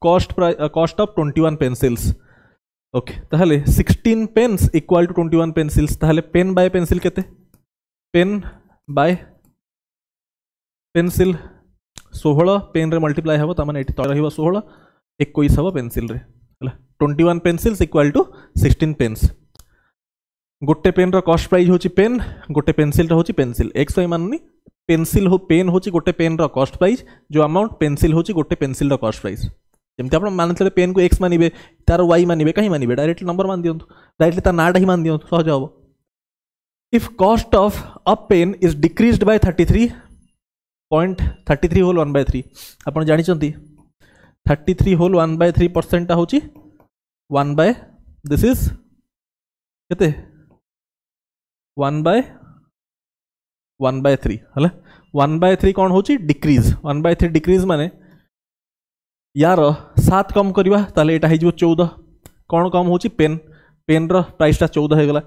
cost of 21 pencils okay ताहले 16 पेन्स इक्वल टू 21 पेंसिल्स ताहले पेन बाय पेंसिल केते पेन बाय पेंसिल 16 पेन रे multiply हबो त माने एठी त रहिबो 16 21 हबो पेंसिल रे हला 21 पेंसिल्स इक्वल टू 16 पेन्स गोटे पेन रो कॉस्ट प्राइस होची पेन गोटे पेंसिल रो होची पेंसिल एक्स वाई माननी पेंसिल हो पेन होची गोटे पेन रो कॉस्ट प्राइस जो अमाउंट पेंसिल होची गोटे पेंसिल रो कॉस्ट प्राइस जमते आप मानते पेन को एक्स मानवे तार वाई मानवे कहीं मानवे डायरेक्टली नंबर मान दिंतु डायरेक्टली तार नाटा ही मान दिंतु सहज हम if cost of a pen is decreased by 33.33 whole 1/3 आप जानते 33 होल 1/3% टा होची 1 बाय दिस इज केते 1/3 हला 1/3 कौन होची डिक्रीज 1/3 डिक्रीज माने यार 7 कम करवा ताले एटा हो 14 कौन कम होची पेन पेन रो प्राइस टा 14 हो गला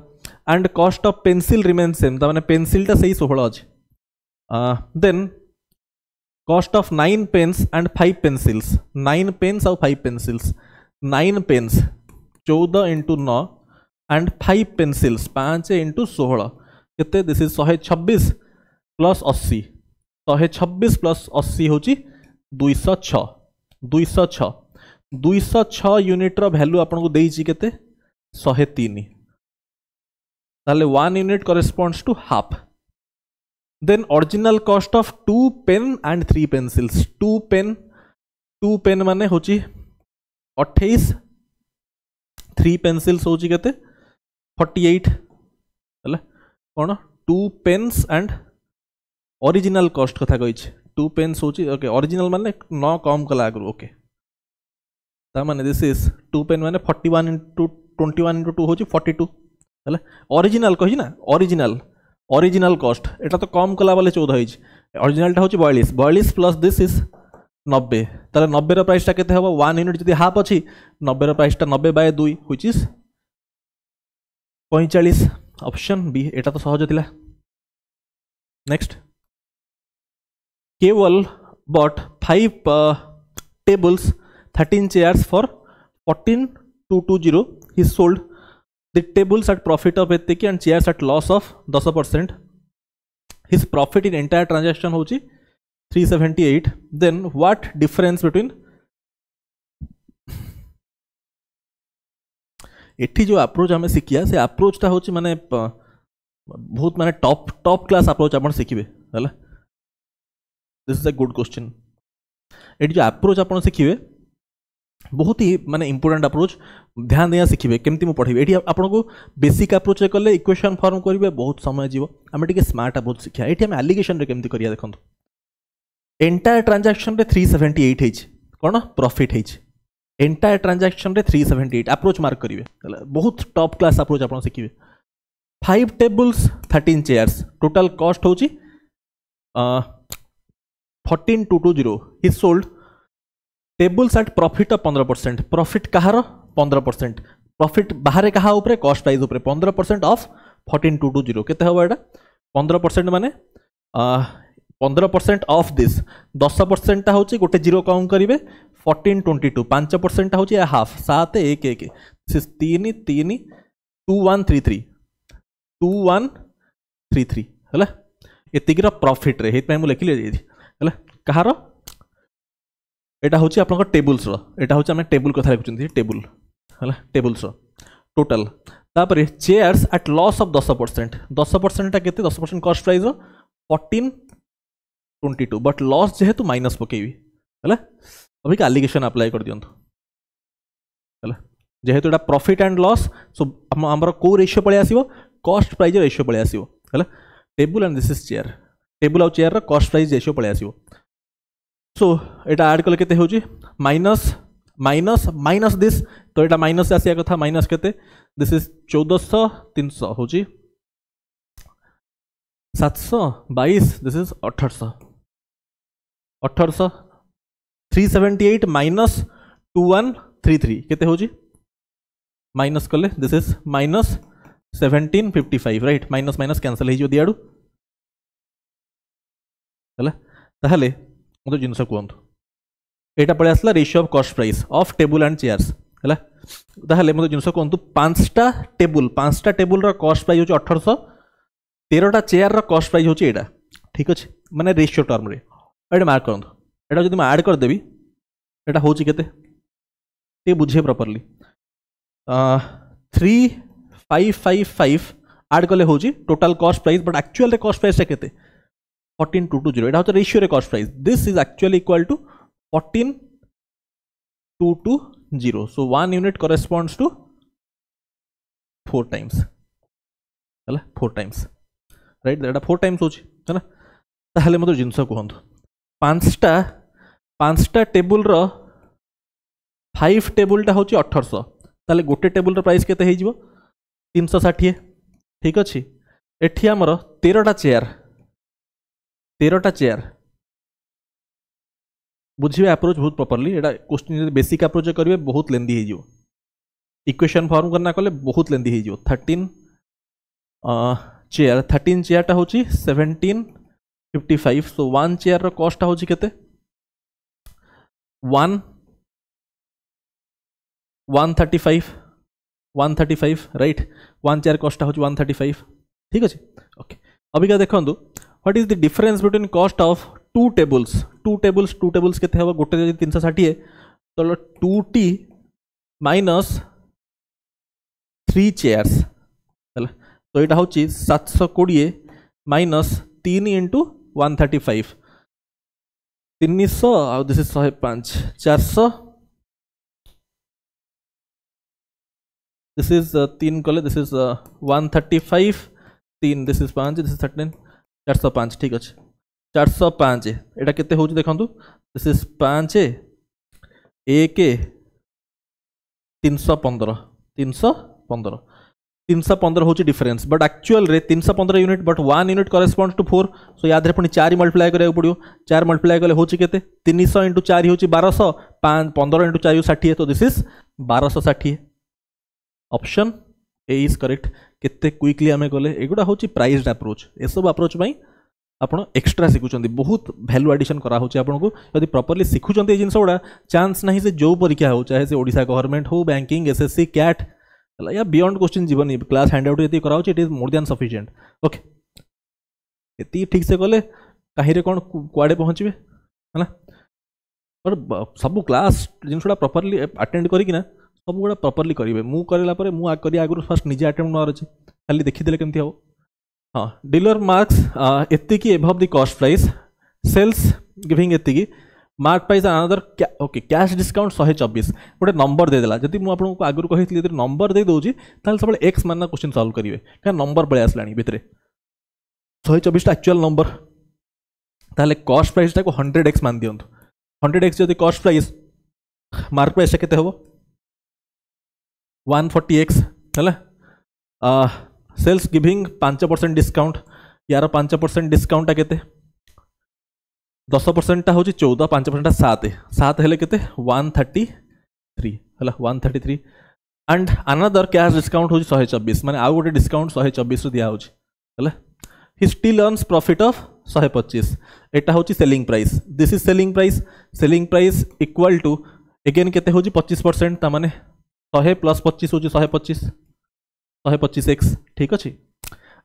and cost of pencil remain same ता माने पेंसिल टा सही 16 अछि then cost of 9 pens and 5 pencils 9 pens और 5 pencils 9 pens 14 into 9 and 5 pencils 5 into 16 केते दिस इज 126 प्लस 80 126 प्लस 80 होची 206 यूनिट रो वैल्यू आपन को देई छी केते 103 ताले 1 unit corresponds to half than original cost of 2 pen and 3 pencils 2 pen माने होची 28 3 पेंसिल्स होची केते 48 हला कोन 2 पेन्स एंड ओरिजिनल कॉस्ट कथा कहि छी 2 पेन्स होची ओके ओरिजिनल माने न कम कला आगु ओके ता माने दिस इज 2 पेन माने 41 इंटू 21 इंटू 2 होची 42 हला ओरिजिनल कहि ना ओरिजिनल ओरिजिनल कॉस्ट एटा तो कम कला बेले 14 होइछ ओरिजिनलटा होची 42 प्लस दिस इज 90 ताले 90 रो प्राइसटा केते हबो 1 यूनिट जदी हाफ अछि 90 रो प्राइसटा 90/2 व्हिच इज 45 ऑप्शन बी एटा तो सहज थिला नेक्स्ट केवल bought 5 tables 13 chairs for 14,220 he sold the tables at profit of etiki and chairs at loss of 10%. his profit in entire transaction hochi 378. then what difference between एठी जो approach आम शिखिया से अप्रोचटा होची माने बहुत माने टॉप क्लास अप्रोच आपण शिखिबे हला this is a good question एठी जो अप्रोच आपण शिखिबे बहुत ही माने इंपोर्टेंट अप्रोच ध्यान दिया शिखिबे केमती मु पढिबे एठी आपण को बेसिक अप्रोच कले इक्वेशन फॉर्म करिवे बहुत समय जीवो आमे टिके स्मार्ट अप्रोच शिखिया एठी हम एलिगेशन रे केमती करिया देखंतु एंटायर ट्रांजैक्शन रे 378 हेछ कोन प्रॉफिट हेछ एंटायर ट्रांजैक्शन रे 378 अप्रोच मार्क करिवे बहुत टॉप क्लास अप्रोच आपण शिखिबे 5 टेबल्स 13 चेयर्स टोटल कॉस्ट होची 14,220 he sold tables at profit of 15% profit Kahar 15% profit बाहर कहा ऊपर कॉस्ट प्राइस ऊपर 15% ऑफ 14,220 केते हबो एटा 15% माने 15% ऑफ दिस 10% ता होची गोटे जीरो काउंट करिवे 1422 5% ता होची हाफ 7 1 1 3 3 2133 2133 हला एतिकीर प्रॉफिट रे हेत मैं लिखले हला कहार एटा होची आपन टेबल्स रो एटा होची हम टेबल कथा लिखुचंती टेबल हला टेबल्स रो टोटल तापर चेयर्स एट लॉस ऑफ 10% ता केते 10% कॉस्ट प्राइस रो 1422 बट लॉस जेहेतु माइनस पकेबी हला अभी का एलिगेशन अप्लाई कर दियंतु हला जेहेतु एटा प्रॉफिट एंड लॉस सो हमर को रेशियो पळे आसीबो कॉस्ट प्राइस रेशियो पळे आसीबो हला table and this is chair table और चेयर रो कॉस्ट प्राइस रेशियो पळे आसीबो सो एटा ऐड कले केते होची माइनस माइनस माइनस दिस तो एटा माइनस आसिया कथा माइनस केते दिस इज 1400 300 होची 722 दिस इज 1800 378 माइनस 2133 केते होची माइनस कले this is minus 1755 right minus minus cancel हे जो दियाडू हला ताहले मते जिनस कोंतु एटा पळे आसला ratio of cost price of table and chairs हला ताहले मते जिनस कोंतु पांचटा टेबल रो कॉस्ट प्राइस होची 1800 13टा चेयर रो कॉस्ट प्राइस होची एटा ठीक अछि माने रेशियो टर्म रे एटा मार्क करंतु एटा जदि मैं ऐड कर देबी एटा होची केते ते बुझे प्रॉपर्ली 3555 ऐड कले होची total cost price but actual रे कॉस्ट प्राइस केते 14,220 एटा होता रेशियो रे cost price this is actually equal to 14,220 so 1 unit corresponds to 4 times हला 4 टाइम्स राइट एटा 4 टाइम्स होची हला ताहले मते जिंस कहंतु पांचटा टेबल रो 5 टेबल टा होची 1800 ताले गोटे टेबल रो प्राइस केते हे जिवो 360 ठीक अछि एठी हमर 13टा चेयर बुझिबे अप्रोच बहुत प्रॉपर्ली एटा क्वेश्चन बेसिक अप्रोच करिवे बहुत लेंदी हे जिवो इक्वेशन फॉर्म करना कले बहुत लेंदी हे जिवो 13 चेयर टा होची 1755 सो 1 चेयर रो कॉस्ट होची केते 135 राइट 1 चेयर कॉस्ट होची 135 ठीक अछि ओके अभी का देखंतु what is the difference between cost of two tables केते हबो गोटे 360 तो 2t माइनस 3 चेयर्स हला तो एटा होची 720 माइनस 3 इंटू 135 300 और दिस इज 105 400 दिस इज 3 कले this is 135 3 this is 5 this is 13 405 ठीक अछि 405 एटा केते होची देखंतु दिस इज 5 1 315 315 हूँ डिफरेन्स बट एक्चुअल रे 315 unit but 1 unit corresponds to 4 so याद पुणी 4 मल्टीप्लाई करा पड़ो 4 मल्टीप्लाई कले हूँ के 300 इंटू 4 हूँ 1200 15 इंटू 4 60 तो this is 1260 option A is correct केते क्विकली आम गले एगुड़ा हूँ प्राइज्ड अप्रोच ए सब अप्रोच आपड़ एक्सट्रा शिखुंट बहुत भैल्यू एडिशन कराऊँ आपको जब प्रॉपर्ली शिखुंट जिन गुड़ा चांस ना से जो परीक्षा हो चाहे से ओडिशा गवर्नमेंट हो बैंकिंग एसएससी कैट या बियॉन्ड क्वेश्चन जीवन क्लास हैंड आउट यदि कराऊँ it is more than sufficient okay ये ठीक से कले कहीं कौन कुआड़े पहुँचे है ना और सब क्लास जिन गुड़ा प्रॉपर्ली अटेंड करना सब गुड़ा प्रॉपर्ली करेंगे मु कराला मुझे आगुरी फास्ट निजे अटेम्प्ट नवार अच्छे खाली देखीदे केमती हम हाँ डीलर मार्क्स एतिकी above the cost price sells giving एतिकी mark price another okay cash discount 124 गोटे नंबर देदेला जब मुझे आगुरी कही नंबर दे दूसरी सब एक्स मान क्वेश्चन सॉल्व करेंगे क्या नंबर पलि आसला भितर 124 एक्चुअल नंबर ताले कॉस्ट प्राइस टाक 100x मान दिंतु 100x जब कॉस्ट प्राइस मार्क प्राइस के 140x है सेल्स गिविंग 5% डिस्काउंट यार 5% डिस्काउंट के 10% हूँ 14 5% 7 हेले केते 133 है 133 एंड अनदर कैश डिस्काउंट हूँ 124 माने आउ गोटे डिस्काउंट 124 दिया है he still earns profit of 125 एटा हूँ selling price this is selling price equal to again केते हूँ 25% तामाने 100 प्लस 25 हूँ 125x ठीक अच्छे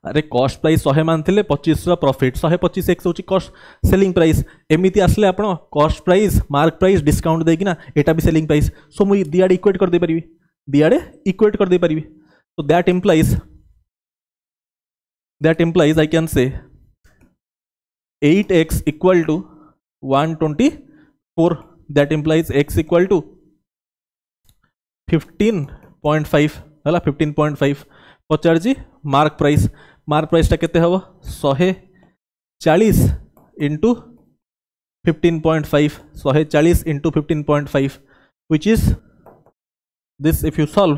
अरे कॉस्ट प्राइस 100 मानते 25 प्रॉफिट 125x हूँ कॉस्ट सेलिंग प्राइस एमती आसले आप cost price mark price discount देकिना एटा भी सेलिंग प्राइस सो मुझे दिआड़े इक्वेट कर दे पारि दिआड़े इक्वेट कर दे पारि so that implies I can say 8x equal to 124 that implies x equal to 15.5 है 15.5 पचार जी मार्क प्राइस टा केते हबो 140 into 15.5 140 into 15.5 which is this if you solve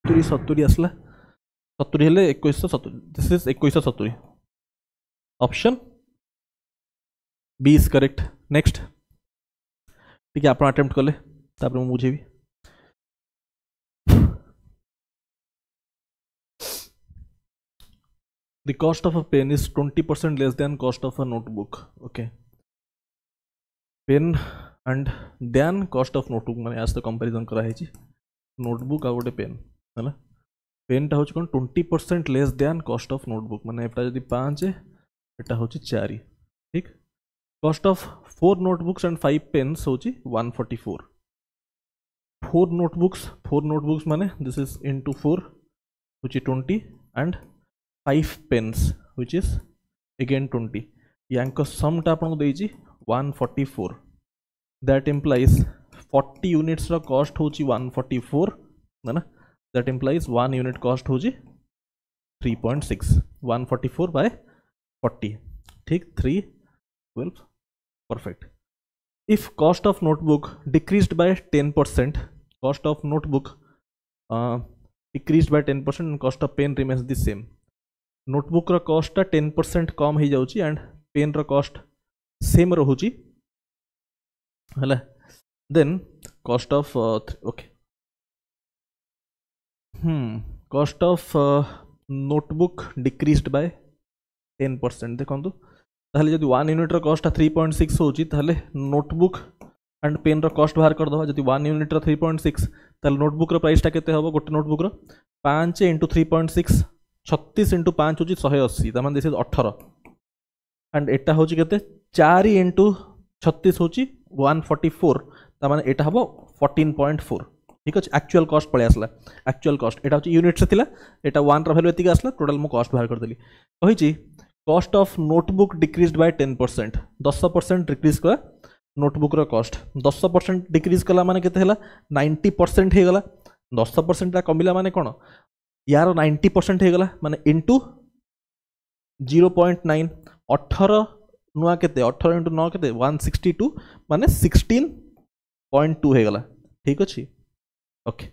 70 आसला 70 हेले 2170 this is 2170 option B is correct next ठीक है आप attempt कले तापर मु बुझेबी the cost of a pen is 20% less than cost of a notebook okay pen and then cost of notebook माने आज तो कंपैरिजन करा है जी नोटबुक आ गोटे पेन है ना पेन टा होची कोन 20% less than cost of notebook माने एटा जदी 5 एटा होची 4 ठीक cost of 4 notebooks and 5 pens होची 144 4 नोटबुक्स माने दिस इज इनटू 4 होची 20 and 5 pens which is again 20 यांको सम टा आपन को देजी 144 that implies 40 units रा कॉस्ट होची 144 ना that implies 1 unit cost होची 3.6 144 by 40 ठीक 312 perfect if cost of notebook decreased by 10% cost of notebook decreased by 10% and cost of pen remains the same notebook रो कॉस्ट 10% कम हो जाउची एंड पेन रो कॉस्ट सेम रहुची हला then cost of okay cost of notebook decreased by 10% देखंतु ताहले जदि 1 यूनिट रो कॉस्ट 3.6 होची ताहले नोटबुक एंड पेन रो कॉस्ट बाहर कर दवा जदि 1 यूनिट रो 3.6 ताहले नोटबुक रो प्राइस टा केते हबो गोटे नोटबुक रो 5 इंटू 3.6 36 इंटू 5 हूँ 180 तमाम दिस इज 18 एंड एटा हूँ के 4 इंटू 36 हूँ 144 तमाम एटा हम 14.4 ठीक अच्छे एक्चुअल कॉस्ट पड़े आसला एक्चुअल कॉस्ट एटा हूँ यूनिट से थिला एटा 1 वैल्यू एतिक आसला टोटल मु कॉस्ट बाहर कर देली कहिची cost of notebook decreased by 10% 10% decrease कला नोटबुक रो कॉस्ट 10% डिक्रीज कला माने केते हला 90% हे गला 10% ता कमिला माने कोन यार 90% हो गला माने इंटू 0.9 18 नुआ केते 18 इंटू 9 केते 162 माने 16.2 हो गला ठीक अच्छे okay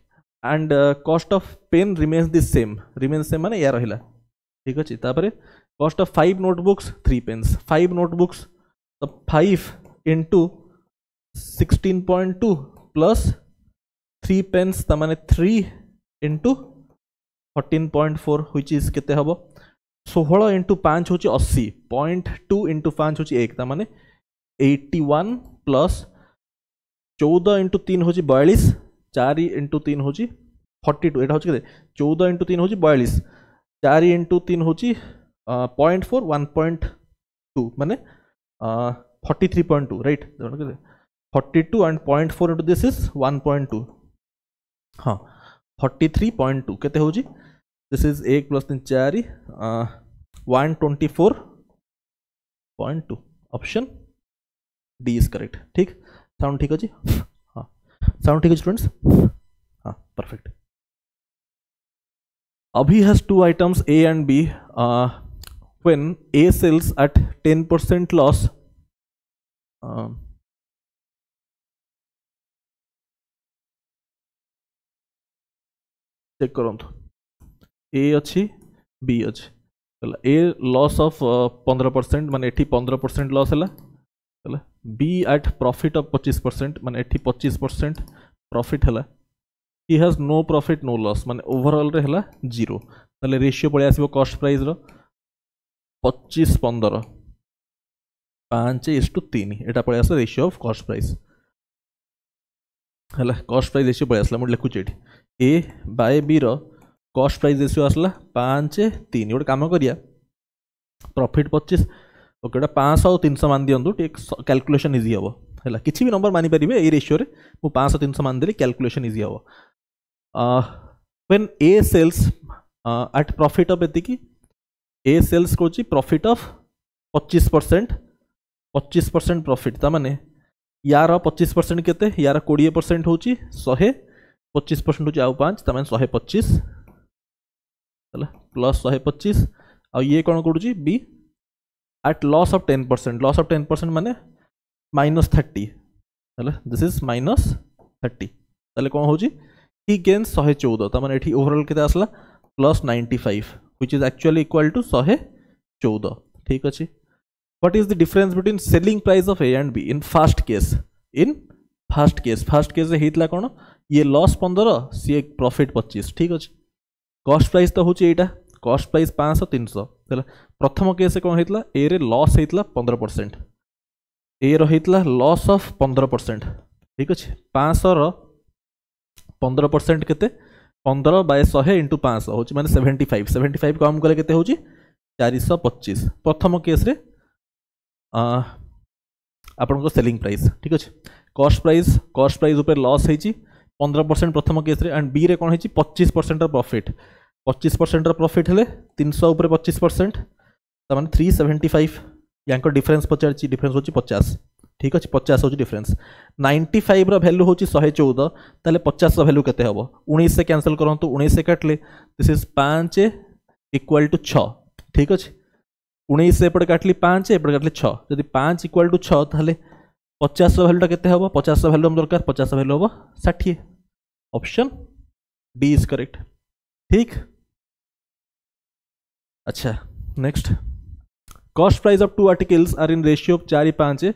and cost of pen remains the same माने या रहिला ठीक अछि तापरे cost of 5 notebooks 3 pens 5 notebooks तो 5 into 16.2 प्लस 3 पेन्स तमाने 3 into 14.4 which is केते हबो 16 into 5 होची 80 0.2 into 5 होची 1 तमाने 81 प्लस 14 into 3 होची 42 4 into 3 होची 42 एटा होची केते 14 into 3 होची 42 4 into 3 होची 0.4 1.2 माने 43.2 right 42 and 0.4 into this is 1.2 हाँ 43.2 केते होची this is 1 plus 3 4 124.2 option D is correct ठीक साउंड ठीक अछि हाँ साउंड ठीक अछि स्टूडेंट्स हाँ perfect Abhi has two items A and B. When A sells at 10% loss, check करंतु A अच्छी B अच्छी A loss of 15% माने एठी 15% लॉस हैला B at profit of 25% माने एठी 25% प्रॉफिट हैला he has no profit no loss माने ओवरऑल रे हैला 0 ताले रेशियो पळे आसीबो कॉस्ट प्राइस रो 25 15 5:3 एटा पळे आसे रेशियो ऑफ कॉस्ट प्राइस हैला कॉस्ट प्राइस रेशियो पळे आसला मु लिखुची एठी A बाय B रो कॉस्ट प्राइस रेशियो आसला 5:3 गोटे काम करिया प्रॉफिट 25 ओकेटा 500 और 300 मान दियंतु टेक कैलकुलेशन इजी हबो हैला किछि भी नंबर मानि परिबे ए रेशियो रे मु 500 300 मान देली कैलकुलेशन इजी हबो when A sells at profit of एतिकी A sells Kochi profit of 25% profit ता माने यार 25% केते यार 20% होची 100 25% होची आउ 5 ता माने 125 हैला प्लस 125 आ ये कोन करूची B at loss of 10% माने -30 हैला दिस इज -30 ताले कोन होची he gains 114 ता माने एठी ओवरऑल केते आसला +95 which is actually equal to 114 ठीक अछि what is the difference between selling price of A and B in first case रे हेतला कोन ये लॉस 15 सी प्रॉफिट 25 ठीक अछि कॉस्ट प्राइस तो होची एटा कॉस्ट प्राइस 500 300 हैला प्रथम केस कोन हेतला ए रे लॉस हेतला 15% ए रो हेतला लॉस ऑफ 15% ठीक अछि 500 रो 15% केते 15/100 into 500 होची माने 75 कम करे केते होची 425 प्रथम केस रे आपन को सेलिंग प्राइस ठीक अछि कॉस्ट प्राइस ऊपर लॉस हेची 15% प्रथम केस रे एंड बी रे कोन हेची 25% प्रॉफिट 25% प्रॉफिट हेले 300 ऊपर 25% त माने 375 यांको डिफरेंस पचारची डिफरेंस होची 50 ठीक अछि 50 होची डिफरेंस 95 रो वैल्यू होची 114 ताले 50 रो वैल्यू केते हबो 19 से कैंसिल करंतु 19 से काटले दिस इज 5 इक्वल टू 6 ठीक अछि 19 से एपड काटली 5 एपड काटली 6 यदि 5 इक्वल टू 6 ताले 50 रो वैल्यूटा केते हबो 50 रो वैल्यू हम दरकार 50 रो वैल्यू हबो 60 ऑप्शन डी इज करेक्ट ठीक अच्छा next cost price of two articles are in ratio of 4:5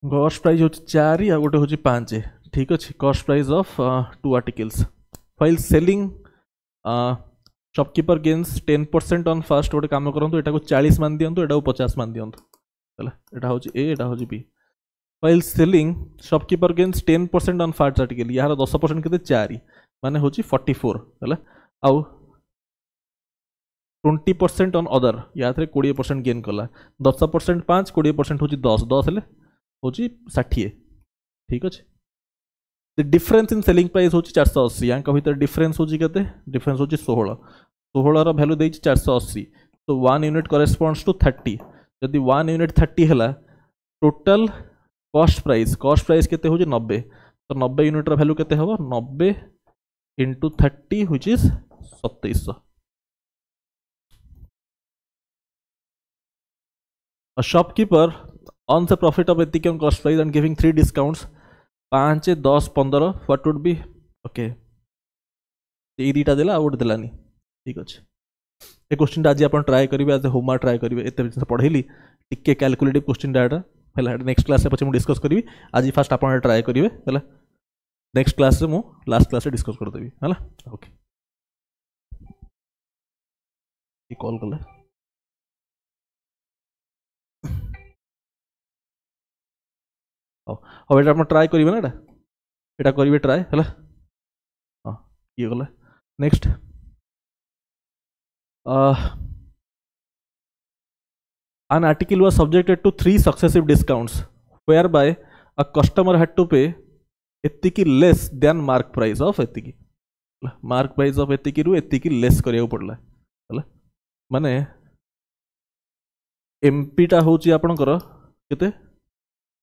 cost price होची 4 या गोटे होची 5 ठीक अछि cost price of two articles while selling shopkeeper gains 10% on first गोटे काम करंतु एटा को 40 मान दियंतु एटा को 50 मान दियंतु हैला एटा होची ए एटा होची B while selling shopkeeper gains 10% on first article यार 10% केते 4 माने होची 44 हैला आउ 20% ऑन अदर या 20% गेन कला 10% 5 20% होची 10 हेले होची 60 ठीक अछि the difference in selling price होची 480 यांका भीतर डिफरेंस होची केते डिफरेंस होची 16 रो वैल्यू देछि 480 तो 1 यूनिट करेस्पोंड्स टू 30 यदि 1 यूनिट 30 हैला टोटल कॉस्ट प्राइस केते होची 90 तो 90 यूनिट रो वैल्यू केते हबो 90 into 30 which is 2700 shopkeeper earns a profit of एतिकी on cost price and giving 3 discounts 5 10 15 what would be okay ये दीटा देला आउट देलानी ठीक अच्छे ये क्वेश्चन आज आप ट्राए करेंगे आज होमवर्क ट्राए करेंगे एत जिन पढ़ेली टिके कैलकुलेटिव क्वेश्चन डाटा है नेक्स्ट क्लास पचे मुझे डिस्कस करी आज फास्ट आप ट्राए करेंगे है नेक्स्ट क्लास मु लास्ट क्लास डिस्कस करदेवी है ओके कॉल कले हाँ ये ट्राए करेंगे ना यहाँ करेंगे ट्राए है हाँ ये गला next an article was subjected to 3 successive discounts whereby a customer had to pay एतिकी less than mark price of एतिकी mark price of एतिकी रु एतिकी less करिया पड़ला है माने एमपी टा होची आपनकर केते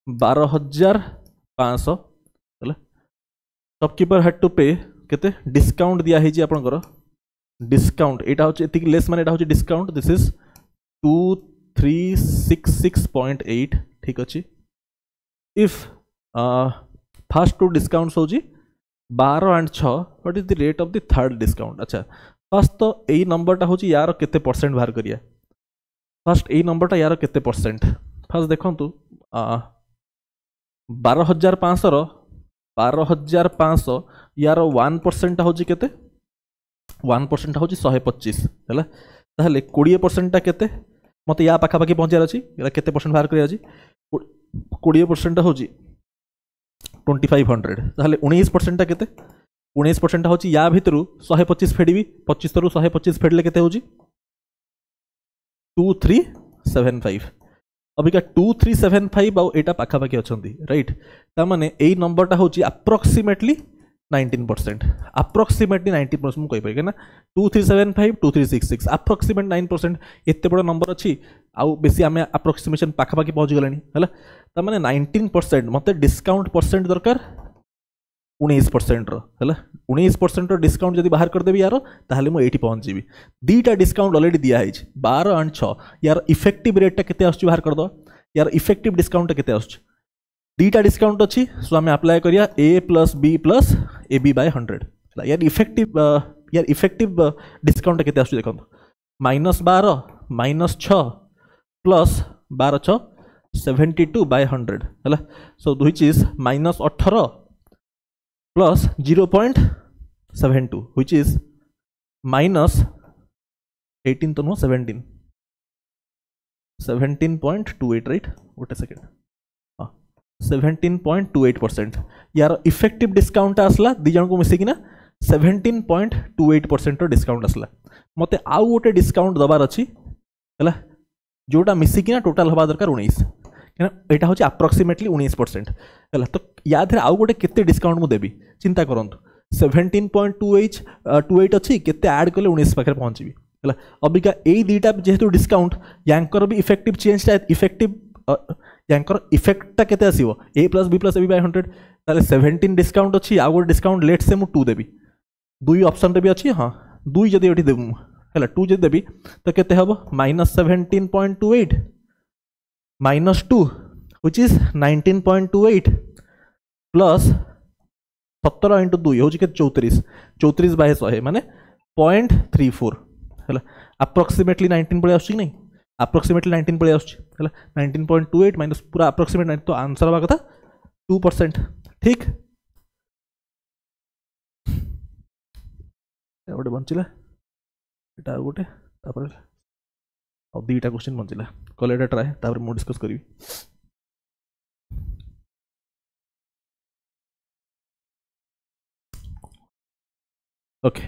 12500 है शॉपकीपर हैड टू पे केते डिस्काउंट दिया है जी आपनकर डिस्काउंट एटा होची एतिकी लेस माने एटा होची डिस्काउंट दिस इज 2366.8 ठीक अच्छी इफ फर्स्ट टू डिस्काउंट्स होची 12 and 6 what is the rate of the third discount अच्छा फर्स्ट तो एई नंबरटा होची यार केते परसेंट बाहर करिया फर्स्ट एई नंबरटा यार केते परसेंट फर्स्ट देखंतु 12500 रो 12500 यार 1% होची केते 1% होची 125 हैला ताहले 20% टा केते मते या पाखा पाखी पहुंचार अछि एला केते परसेंट बाहर करिया अछि 20% होची 2500 ताहले 19% टा केते 19% होची या भितरु 125 फेडीबी 25 रु 125 फेडले केते होची 2375 अबिका 2375 आउ एटा पाखा पाखी अछंती राइट ता माने एई नंबरटा होची अप्रोक्सीमेटली 19% अप्रोक्सीमेटली 90% मु कहि पाइ ना 2375 2366 अप्रोक्सीमेट 9% एते बड़ नंबर अछि आउ बेसी आमे अप्रोक्सीमेशन पाखा पाखी पहुंच गलानी हला ता माने 19% मते डिस्काउंट परसेंट दरकार 19% रो हला 19% रो डिस्काउंट जदी बाहर कर देबी यारो ताहले मु 80 पहुंच जीबी दीटा डिस्काउंट ऑलरेडी दिया है 12 and 6 यार इफेक्टिव रेट टा केते आछी बाहर कर दो यार इफेक्टिव डिस्काउंट केते आछी दीटा डिस्काउंट अच्छी सो आम अप्लाई करिया a plus b plus A B by 100 यार इफेक्टिव डिस्काउंट केते आछी देखो -12 -6 प्लस 12 6 72 बाय 100 है so which is -18 plus 0.72 which is -18 तो no 17.28 right what a second 17.28% यार इफेक्टिव डिस्काउंट आसला दी जन को मिसिकी ना 17.28% डिस्काउंट आसला मते आउ गोटे डिस्काउंट दबार अछि हला जोटा मिसिकी ना टोटल हबा दरकार 19 केना एटा होची अप्रोक्सीमेटली 19% हला तो याद रे आउ गोटे केते डिस्काउंट मु देबी चिंता करंतु 17.28 अछि केते ऐड करले 19 पाखरे पहुंचबी हला अबिका ए दीटा जेहेतु डिस्काउंट यांकर भी इफेक्टिव चेंज ता इफेक्टिव यांकर इफेक्ट केते आसीबो a plus b plus a b by 100 ताले 17 डिस्काउंट अछि आ गोटे डिस्काउंट लेट से मु 2 देबी दुई ऑप्शन रे भी अछि हां दुई जदी एठी देबु हला 2 जदी देबी तो केते हबो -17.28 -2 व्हिच इज 19.28 प्लस 17 * 2 होची के 34 बाय 100 माने 0.34 हला अप्रोक्सीमेटली 19 पळे आछी नै अप्रोक्सीमेटली 19 पळे आछी हला 19.28 माइनस पूरा अप्रोक्सीमेट 9 तो आंसर बा कथा 2% ठीक गोटे बंचिला एटा गोटे तापर अब दीटा क्वेश्चन बंचिला कल एटा ट्राए तापर मो डिस्कस करी ओके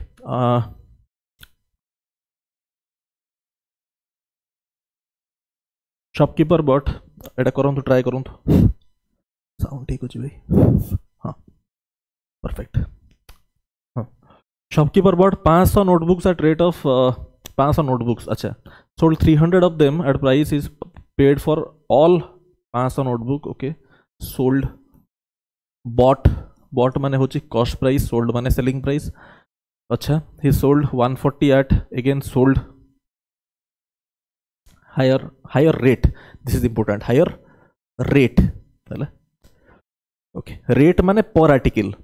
शॉपकीपर बट एटा करंतु ट्राई करंतु साउंड ठीक अछि भाई हां परफेक्ट हां shopkeeper but 500 notebooks at rate of 500 notebooks अच्छा sold 300 of them at price is paid for all 500 notebook okay sold bought माने होची कॉस्ट प्राइस सोल्ड माने सेलिंग प्राइस अच्छा he sold 140 at again sold higher rate, this is important, higher rate है। Okay, rate माने per article,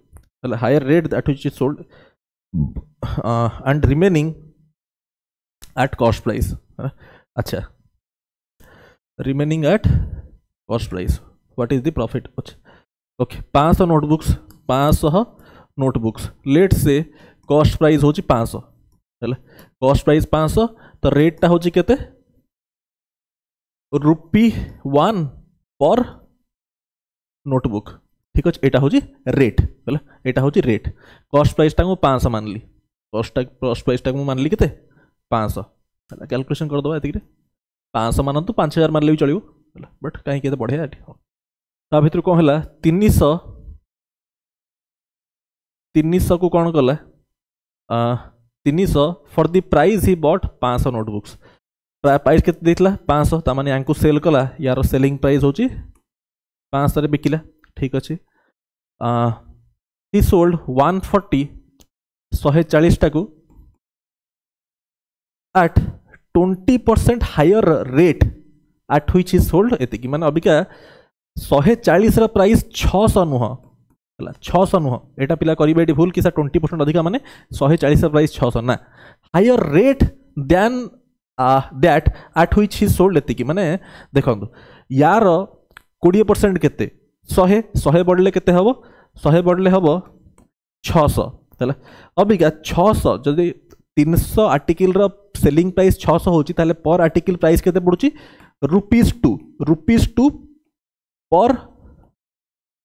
higher rate that which is sold and remaining at cost price. अच्छा, remaining at cost price, what is the profit? Okay, 500 notebooks, 500 notebooks, let say cost price होची 500 है, cost price 500, तो rate होची केते ₹1 पर notebook, ठीक अच्छे, यहाँ हूँ रेट है, यहाँ हूँ रेट। कॉस्ट प्राइस टाक 500 मानली, कॉस्ट प्राइस टाक मानली के 500 है, कैलकुलेशन करदे ये 500 मानतु, 5000 मानले भी चलो, बट कहीं बढ़िया ता भर कौन है 300 को कौन कला 300 for the price he bought 500 notebooks, price के 500, तामाने यांको सेल कला, यार सेलिंग प्राइस होची 500 रे बिकिला, ठीक अच्छे। ही सोल्ड 140 140 टाकू at 20% higher rate at which is sold एतिकी, माने अबिका 140 रा प्राइस 600 नुह है, 600 नुह, एटा पिला करिबे एटी भूल कि 20% अधिका माने 140 रा प्राइस 600 ना, higher rate than that at which is sold एतिकी, माने देखंतु यार 20% केते 100 बढ़ले केते हबो, 100 बढ़ले हबो 600 है, अबिका 600 जदि 300 आर्टिकल रा सेलिंग प्राइस 600 होची, ताले पर आर्टिकल प्राइस केते पड़ुची ₹2 पर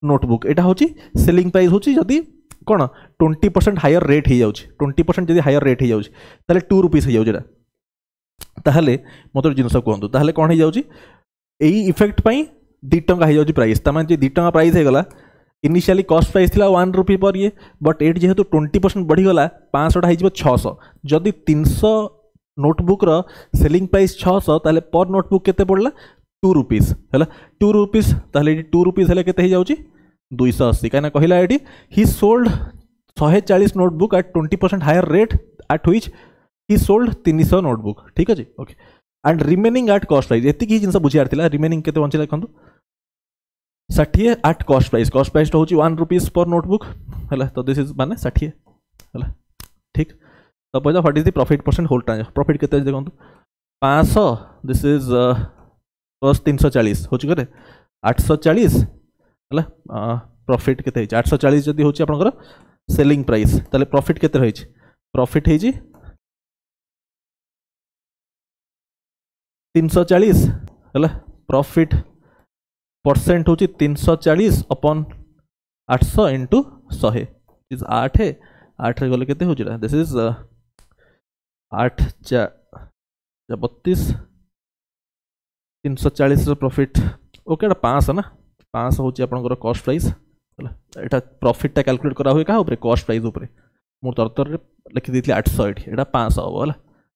नोटबुक, एटा होची सेलिंग प्राइस होची जदि कोन 20% हायर रेट ही जाउची, 20% जदि हायर रेट ही जाउची ताले ₹2 ही जाउची, ताहले मतलब जिनस कहतु ताहले कौन हो जाउची, एई इफेक्ट पई 2 टंका हो जाउची प्राइस, तमाने जे 2 टंका प्राइस हे गला, इनिशियली कॉस्ट प्राइस थिला ₹1 पर ये, बट एट जेहेतु 20% बढ़ी गला 500 टा हो 600, जदि 300 नोटबुक रो सेलिंग प्राइस 600, ताले पर नोटबुक केते पड़ला ₹2 है, ₹2 ताहले ₹2 हेले केते हो जाउची 280, कहना कहला एटी he sold 140 notebook at 20% higher rate at which he sold 300 notebook, ठीक अच्छे। Okay, and remaining at cost price, एति जिन बुझार था, रिमेनिंग केते बंचला देखो 60 एट कॉस्ट प्राइस तो हूँ ₹1 पर नोटबुक है, तो दिस इज माने 60 है, ठीक। तो पहले what is the profit percent whole transaction, profit केते देखो 500, दिस इज प्लस 340 हो करे 840 है, प्रॉफिट केते 840 जदि होची आपनकर सेलिंग प्राइस, ताले प्रॉफिट केते रही, प्रॉफिट है 340 है, प्रॉफिट परसेंट होची 340 अपॉन 800 इंटू 100 इज 8 है, 8 रे गले केते हो जरा, दिस इज 8 32 340 रो प्रॉफिट। ओके, 500 ना, 500 होची आपनकर कॉस्ट प्राइस है, एटा प्रॉफिट टा कैलकुलेट करा हुए का ऊपर कॉस्ट प्राइस ऊपर मु तरतर लिखि देथि 800, एटा 500 हो है,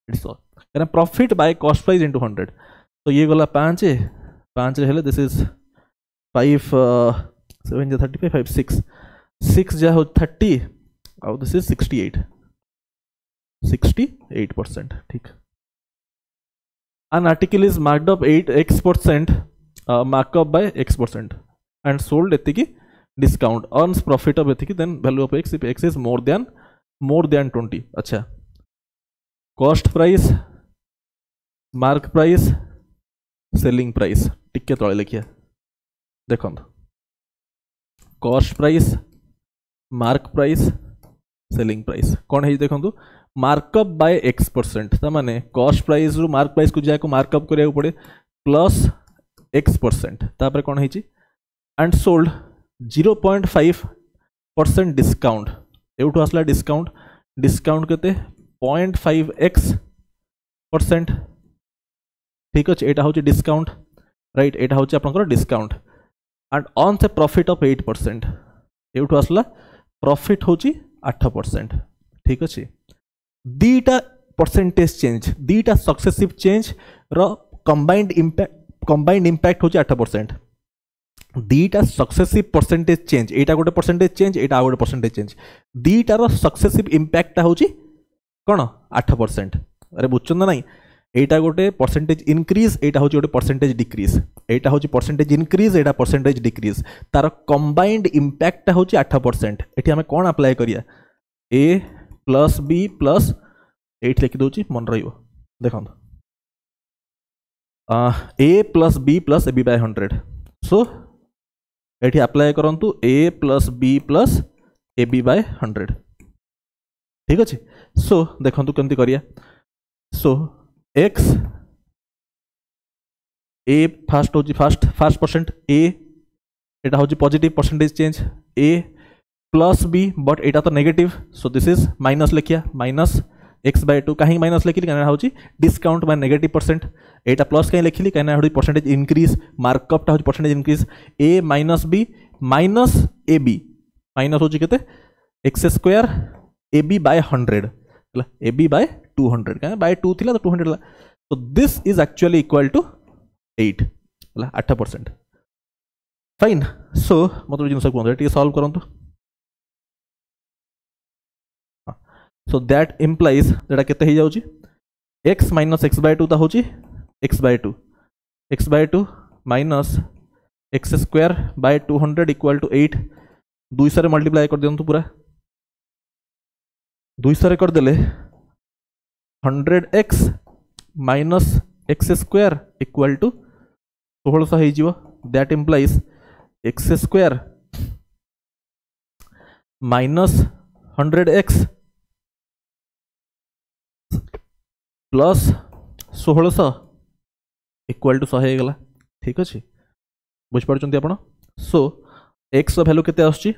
100 कहना profit by cost price into 100, तो ये गला 5 रे हेले, दिस इज 5 7 जा 35 5 6 जा हो 30 और दिस इज 68%, ठीक। An article is marked up 8x% markup by x% and sold एतिकी discount earns profit of एतिकी, then value of x if x is more than 20। अच्छा, cost price, mark price, selling price, टिके तले लिखिए देखो, cost price, mark price, selling price कौन है देखो, markup by x%, तामाने cost price रु मार्क प्राइस को जाको मार्कअप करिया पड़े प्लस x%, तापर कौन है एंड सोल्ड 0.5% डिस्काउंट, एवठू आसला डिस्काउंट, डिस्काउंट केते 0.5x%, ठीक अच्छे, एटा होची डिस्काउंट, राइट, एटा होची आपनकर डिस्काउंट एंड ऑन से प्रॉफिट ऑफ 8%, एवठू आसला प्रॉफिट होची 8%, ठीक अच्छे। दीटा परसेंटेज चेंज, दीटा सक्सेसिव चेंज रो कंबाइंड इंपैक्ट होची 8%, दीटा सक्सेसिव परसेंटेज चेंज, एटा गोटे परसेंटेज चेंज, एटा गोटे परसेंटेज चेंज, दीटा रो सक्सेसिव इंपैक्ट होची कोन 8%, अरे बुझछन ना नहीं, एटा गोटे परसेंटेज इनक्रीज, एटा होची गोटे परसेंटेज डिक्रीज, एटा होची परसेंटेज इनक्रीज, एटा परसेंटेज डिक्रीज, तार कंबाइंड इंपैक्ट होची 8%। एठी हमें कोन अप्लाई करिया, ए प्लस बी प्लस, एठी लिखि दोची मन रहिबो देखो A plus B plus A B by 100। So एठी अप्लाई करंतु A plus B plus A B by 100, ठीक अच्छे। सो देखो केमती करिया, सो एक्स ए फास्ट होची फास्ट परसेंट ए, एटा होची positive percentage change, A plus B but एटा तो negative, so this is minus लिखिया, माइनस एक्स बाय 2 कहीं माइनस लिखिली कहीं होची डिस्काउंट बाय नेगेटिव परसेंट, एटा प्लस कहीं लिखिली कहीं होची परसेंटेज इंक्रीज, मार्कअप टा होची percentage increase, A minus B minus A B minus होची केते X square A B by 100 हला, ए बी बाय 200 कहीं बाय 2 थिला तो 200 हला, so this is actually equal to 8 हला 8%। फाइन, सो मतलब जिनस को ये सॉल्व करंतु। सो दैट इम्प्लाइज जेटा केते हो जाउची x माइनस एक्स बाय 2 ता होची x by 2 minus X square by 200 equal to 8, 200 रे मल्टीप्लाई कर दियंतु पूरा, 200 रे कर देले 100x minus X square equal to 1600 हो जिवो। That implies X square minus 100x plus 1600 equal to 100 हो गला, ठीक अच्छे बुझ पार्छन्ती आपण। सो एक्स वैल्यू केते आछी,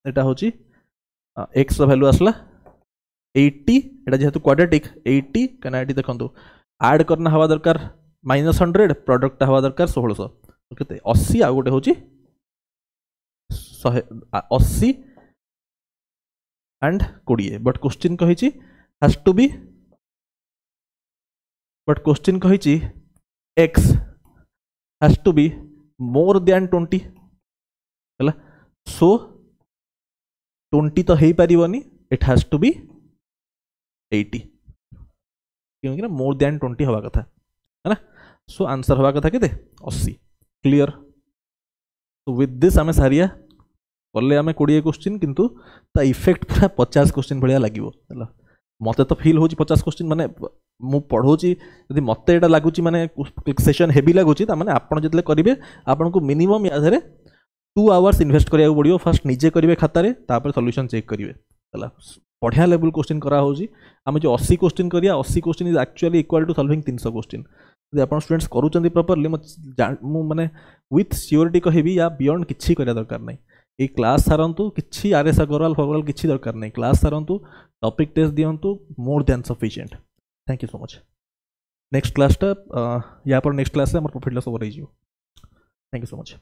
एटा होची एक्स वैल्यू आसला 80, एटा जेहेतु क्वाड्रेटिक 80 कना एटी देखंतु ऐड करना हवा दरकार माइनस 100, प्रोडक्ट हवा दरकार 1600, केते 80 आ गोटे होची 80 एंड 20, बट क्वेश्चन कहिची has to be, but question कहिची x has to be more than 20 हला, सो 20 तो हेई परिवनी, इट हैज टू बी 80 क्योंकि ना मोर देन 20 हवा कथा है ना। सो आंसर हवा कथा केते 80, क्लियर। तो विथ दिस आमे सारिया कले आमे 20 क्वेश्चन, किंतु ता इफेक्ट पूरा 50 क्वेश्चन भलिया लागिवो हला। मते तो फील होची 50 क्वेश्चन माने मु पढ़ोची, यदि मते एटा लागुची माने सेशन हेवी लागुची, ता माने आपण जतले करिवे आपण को मिनिमम या धरे 2 आवर्स इन्वेस्ट करिया पड़ियो। फर्स्ट निजे करिवे खाता रे, तापर सॉल्यूशन चेक करिवे हला। बढ़िया लेवल क्वेश्चन करा होची, आमे जो 80 क्वेश्चन करिया 80 question is actually equal to solving 300 question. यदि आपण स्टूडेंट्स करूचंदी प्रॉपर्ली मु माने विथ सियोरिटी कहबी या बियॉन्ड किछि करिया दरकार नै। ए क्लास सारंतु किछि आरएस अग्रवाल फॉर्मल किछि दरकार नै, क्लास सारंतु टॉपिक टेस्ट दियंतु, more than sufficient. Thank you so much. Next class टा या पर नेक्स्ट क्लास से हमर प्रॉफिट लॉस ओवर रही जियो। Thank you so much.